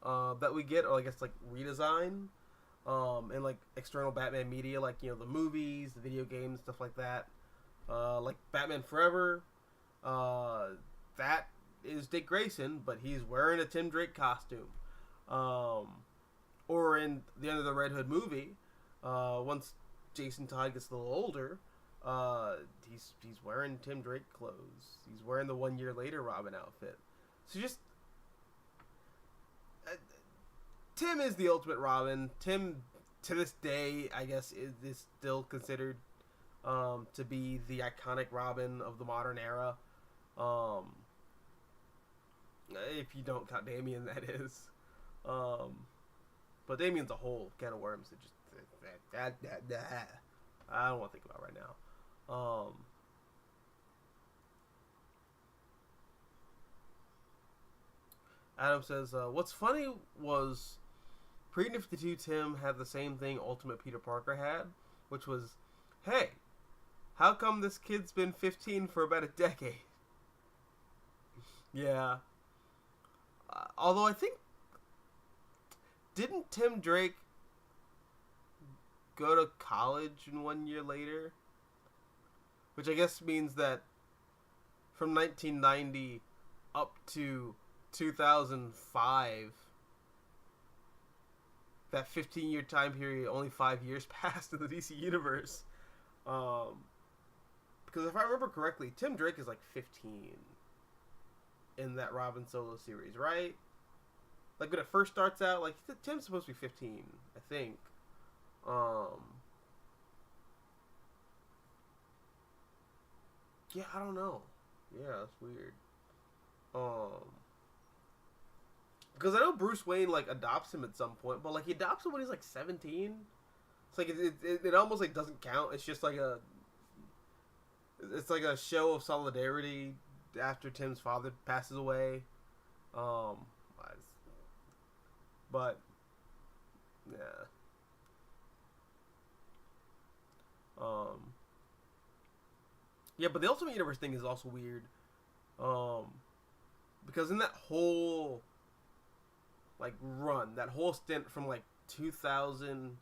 that we get, or I guess, like, redesign, and, like, external Batman media, like, you know, the movies, the video games, stuff like that. Like, Batman Forever, that is Dick Grayson, but he's wearing a Tim Drake costume. Or in the end of the Red Hood movie, once Jason Todd gets a little older, he's wearing Tim Drake clothes. He's wearing the 1 year later Robin outfit. So just Tim is the ultimate Robin. Tim, to this day, I guess, is still considered to be the iconic Robin of the modern era. If you don't count Damian, that is. But Damian's a whole can of worms that just I don't want to think about right now. Adam says, what's funny was Pre-New 52 Tim had the same thing Ultimate Peter Parker had, which was, hey, how come this kid's been 15 for about a decade? Yeah. Although I think, didn't Tim Drake go to college in 1 year later? Which I guess means that from 1990 up to 2005, that 15-year time period, only 5 years passed in the DC universe. Because if I remember correctly, Tim Drake is like 15 in that Robin solo series, right? Like when it first starts out, like Tim's supposed to be 15, I think. Yeah, I don't know. Yeah, that's weird. Because I know Bruce Wayne like adopts him at some point, but like he adopts him when he's like 17. It's like it almost like doesn't count. It's just like it's like a show of solidarity after Tim's father passes away. But yeah. Yeah, but the Ultimate Universe thing is also weird. Because in that whole like run, that whole stint from like 2000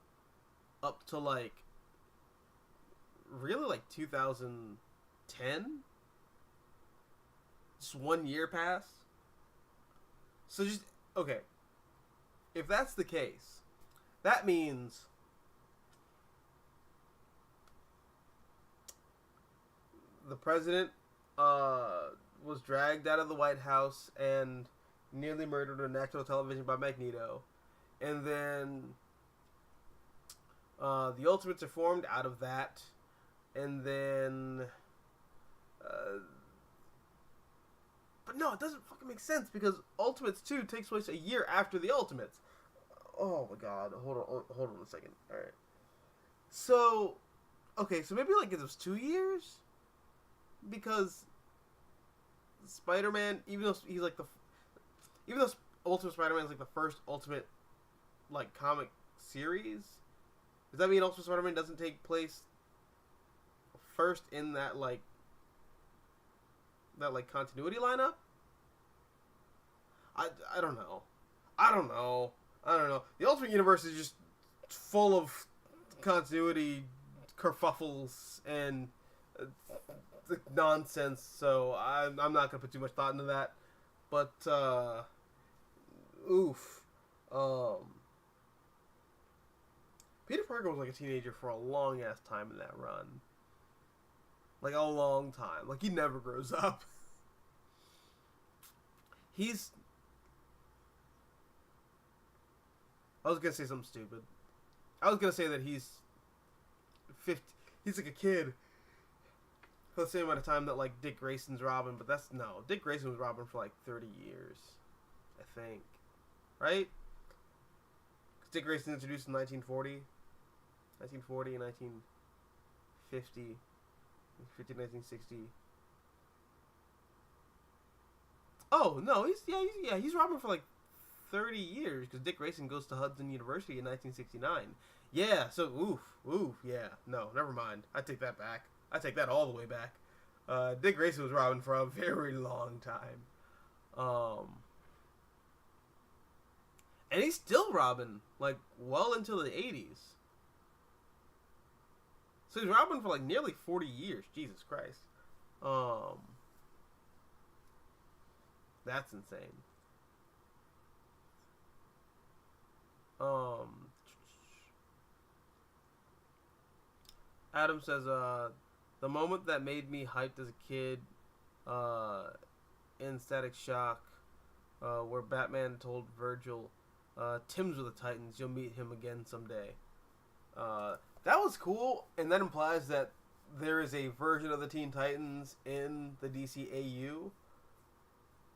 up to like really like 2010. Just 1 year passed. So just okay. If that's the case, that means the president was dragged out of the White House and nearly murdered on national television by Magneto. And then the Ultimates are formed out of that. And then... but no, it doesn't fucking make sense because Ultimates 2 takes place a year after the Ultimates. Oh my god, hold on a second. Alright. So, okay, so maybe like it was 2 years? Because Spider-Man, even though he's like even though Ultimate Spider-Man is like the first Ultimate like comic series, does that mean Ultimate Spider-Man doesn't take place first in that continuity lineup? I don't know. I don't know. The Ultimate Universe is just full of continuity kerfuffles and nonsense, so I'm not going to put too much thought into that. But, Peter Parker was like a teenager for a long-ass time in that run. Like, a long time. Like, he never grows up. I was going to say something stupid. I was going to say that he's 50. He's like a kid. For the same amount of time that, like, Dick Grayson's Robin. But no. Dick Grayson was Robin for, like, 30 years. I think. Right? Because Dick Grayson introduced in 1940. 1940, 1950. 1960. Oh, no. He's Robin for, like, 30 years. Because Dick Grayson goes to Hudson University in 1969. Yeah, so, yeah. No, never mind. I take that back. I take that all the way back. Dick Grayson was Robin for a very long time. And he's still Robin, like, well into the 80s. So he's Robin for, like, nearly 40 years. Jesus Christ. That's insane. Adam says, the moment that made me hyped as a kid, in Static Shock, where Batman told Virgil, Tim's with the Titans, you'll meet him again someday. That was cool, and that implies that there is a version of the Teen Titans in the DCAU,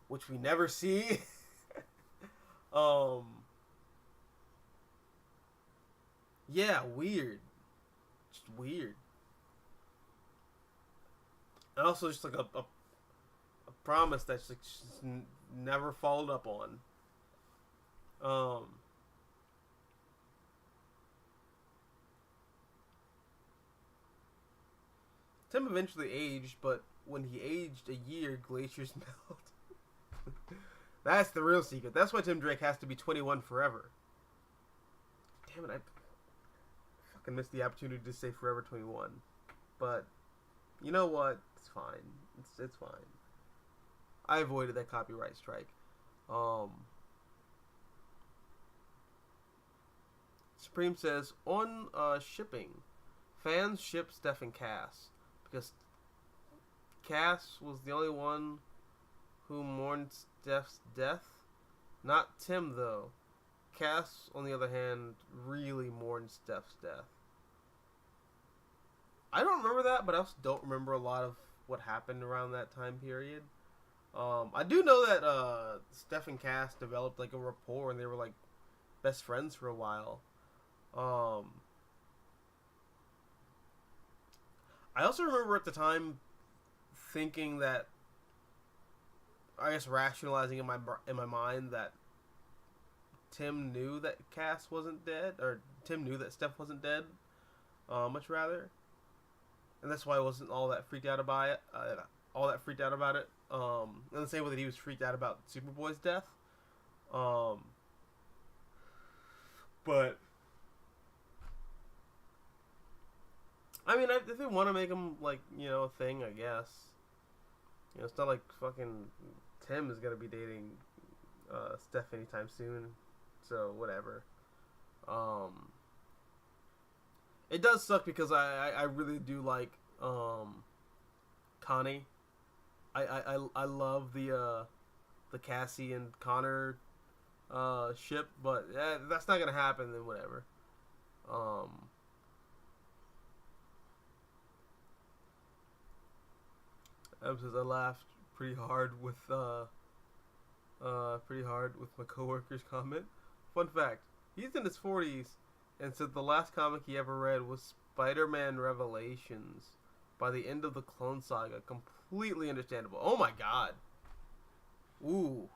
which we never see. Yeah, weird. Just weird. And also just like a promise that's like just never followed up on. Tim eventually aged, but when he aged a year, glaciers melt. That's the real secret. That's why Tim Drake has to be 21 forever. Damn it, I fucking missed the opportunity to say Forever 21. But, you know what? It's fine. It's fine. I avoided that copyright strike. Supreme says, on shipping, fans ship Steph and Cass. Because Cass was the only one who mourned Steph's death. Not Tim, though. Cass, on the other hand, really mourned Steph's death. I don't remember that, but I also don't remember a lot of what happened around that time period. I do know that Steph and Cass developed like a rapport and they were like best friends for a while. I also remember at the time thinking that, I guess rationalizing in my mind that Tim knew that Cass wasn't dead, or Tim knew that Steph wasn't dead, much rather, and that's why I wasn't all that freaked out about it. In the same way that he was freaked out about Superboy's death. But I mean, if they want to make him like a thing, I guess. It's not like fucking Tim is gonna be dating Steph anytime soon, so whatever. Um, it does suck because I really do like Connie. I love the Cassie and Connor ship, but that's not gonna happen. Then whatever. Um, says I laughed pretty hard with my coworker's comment. Fun fact: he's in his 40s, and said the last comic he ever read was Spider-Man Revelations. By the end of the Clone Saga, completely understandable. Oh my god. Ooh.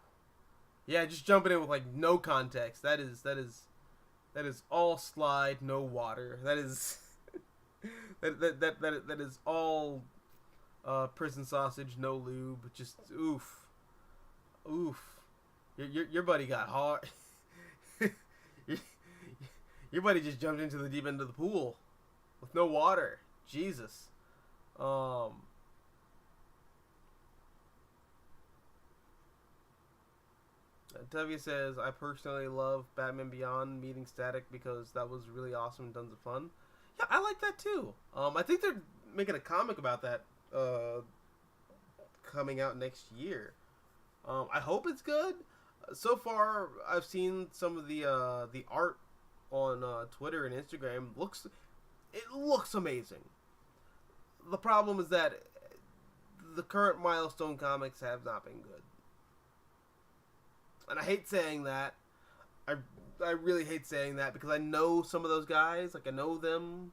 Yeah, just jumping in with like no context. That is all slide, no water. That is that is all prison sausage, no lube. Just oof, oof. Your buddy got hard. your buddy just jumped into the deep end of the pool with no water. Jesus. Tevye says, I personally love Batman Beyond meeting Static because that was really awesome and tons of fun. Yeah, I like that too. I think they're making a comic about that coming out next year. I hope it's good. So far, I've seen some of the art on Twitter and Instagram. It looks amazing. The problem is that the current Milestone comics have not been good. And I hate saying that. I really hate saying that because I know some of those guys. Like, I know them.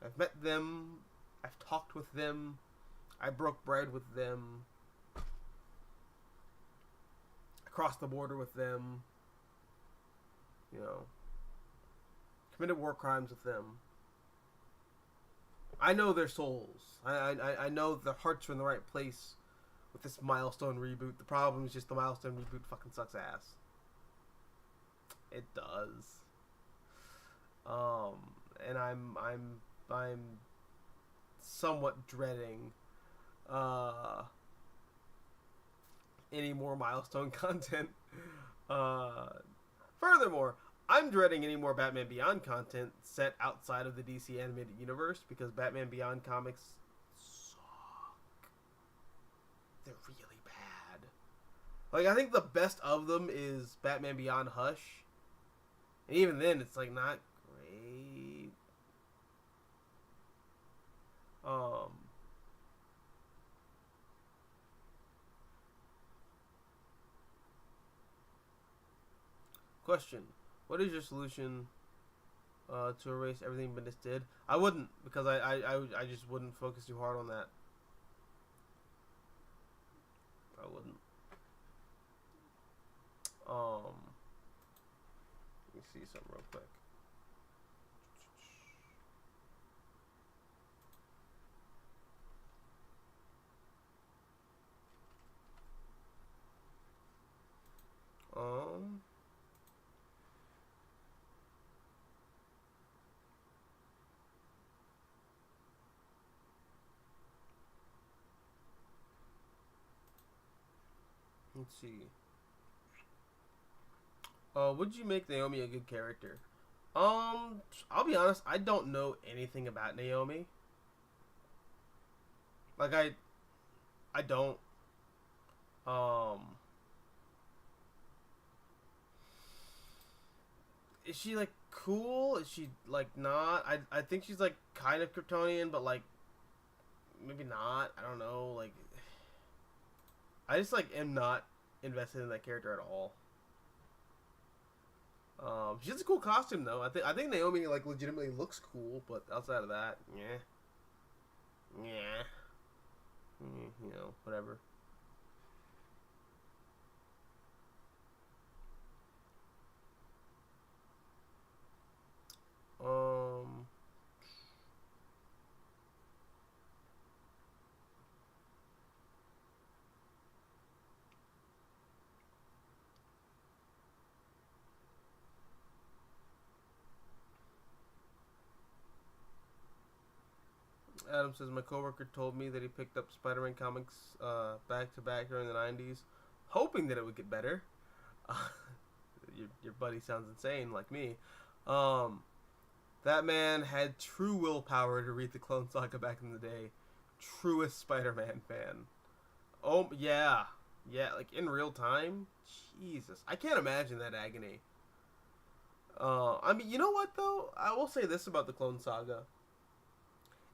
I've met them. I've talked with them. I broke bread with them. I crossed the border with them. Committed war crimes with them. I know their souls. I know their hearts are in the right place with this Milestone reboot. The problem is just the Milestone reboot fucking sucks ass. It does. And I'm somewhat dreading any more Milestone content. Furthermore, I'm dreading any more Batman Beyond content set outside of the DC animated universe because Batman Beyond comics suck. They're really bad. Like, I think the best of them is Batman Beyond Hush. And even then, it's, like, not great. Question. What is your solution to erase everything Bendis did? I wouldn't, because I just wouldn't focus too hard on that. I wouldn't. Let me see something real quick. Let's see. Would you make Naomi a good character? I'll be honest, I don't know anything about Naomi. Like, I don't. Is she, like, cool? Is she, like, not? I think she's, like, kind of Kryptonian, but, like, maybe not. I don't know. Like, I just, like, am not invested in that character at all. She has a cool costume though. I think Naomi like legitimately looks cool, but outside of that, whatever. Adam says, my coworker told me that he picked up Spider-Man comics back to back during the 90s, hoping that it would get better. Your buddy sounds insane, like me. That man had true willpower to read the Clone Saga back in the day. Truest Spider-Man fan. Oh, yeah. Yeah, like in real time? Jesus. I can't imagine that agony. I mean, you know what, though? I will say this about the Clone Saga.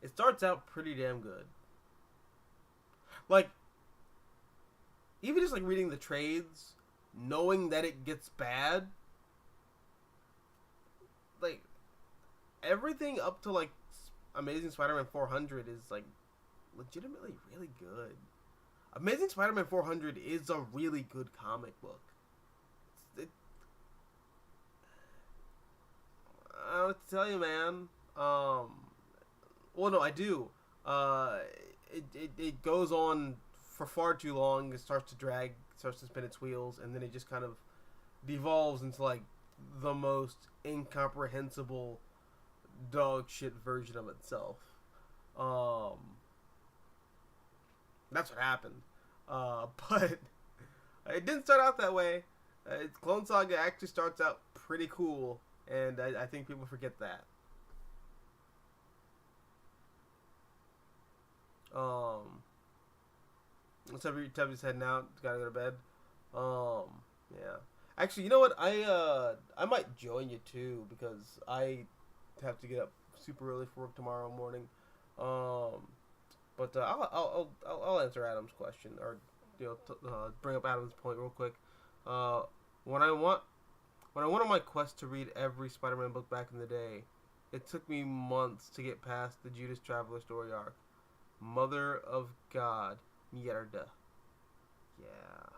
It starts out pretty damn good. Like, even just, like, reading the trades, knowing that it gets bad, like, everything up to, like, Amazing Spider-Man 400 is, like, legitimately really good. Amazing Spider-Man 400 is a really good comic book. I don't know what to tell you, man. Well, no, I do. It goes on for far too long. It starts to drag, starts to spin its wheels, and then it just kind of devolves into, like, the most incomprehensible dog shit version of itself. That's what happened. But it didn't start out that way. Clone Saga actually starts out pretty cool, and I think people forget that. What's up? Tubby's heading out. Gotta go to bed. Yeah. Actually, you know what? I might join you too, because I have to get up super early for work tomorrow morning. But I'll answer Adam's question, or bring up Adam's point real quick. When I went on my quest to read every Spider-Man book back in the day, it took me months to get past the Judas Traveler story arc. Mother of God, mierda. Yeah,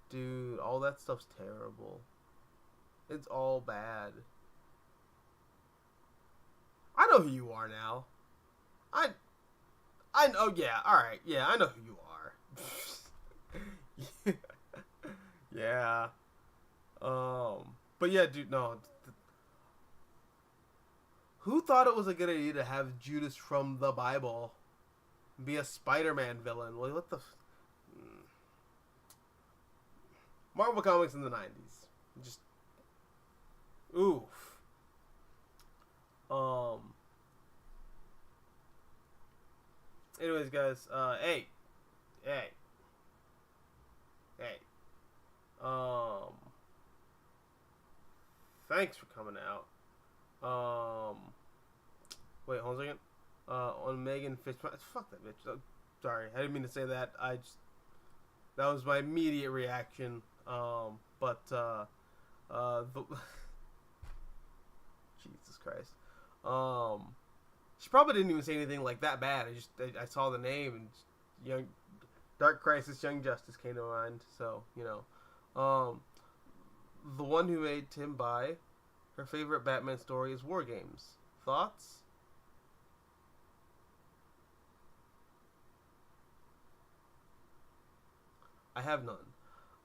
dude, all that stuff's terrible. It's all bad. I know who you are now. I know, yeah, alright, yeah, I know who you are. Yeah. But yeah, dude, no. Who thought it was a good idea to have Judas from the Bible be a Spider-Man villain? Like, what the... Marvel Comics in the 90s. Just... oof. Anyways, guys, hey. Thanks for coming out. Wait, hold on a second. On Megan Fitzpatrick. Fuck that bitch. Sorry, I didn't mean to say that. That was my immediate reaction. Jesus Christ. She probably didn't even say anything like that bad. I saw the name and Dark Crisis, Young Justice came to mind. So, you know, the one who made Tim buy her favorite Batman story is War Games. Thoughts? I have none.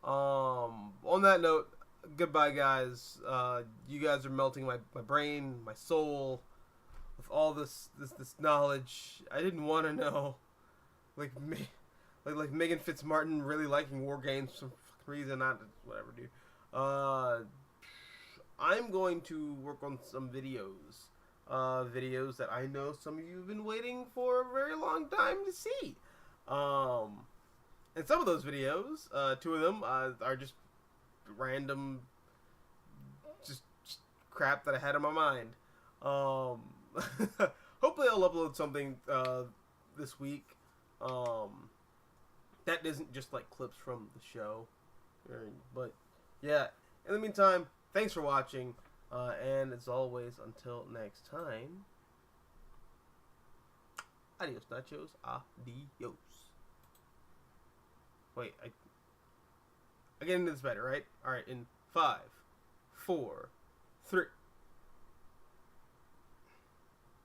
On that note, goodbye, guys. You guys are melting my brain, my soul, with all this knowledge. I didn't want to know, like Megan Fitzmartin really liking War Games for some reason. Not whatever, dude. I'm going to work on some videos. Videos that I know some of you have been waiting for a very long time to see. And some of those videos, two of them, are just random, just crap that I had in my mind. Hopefully I'll upload something, this week, that isn't just, like, clips from the show. But, yeah, in the meantime, thanks for watching, and as always, until next time, adios nachos, adios. Wait, I get into this better, right? Alright, in 5, 4, 3...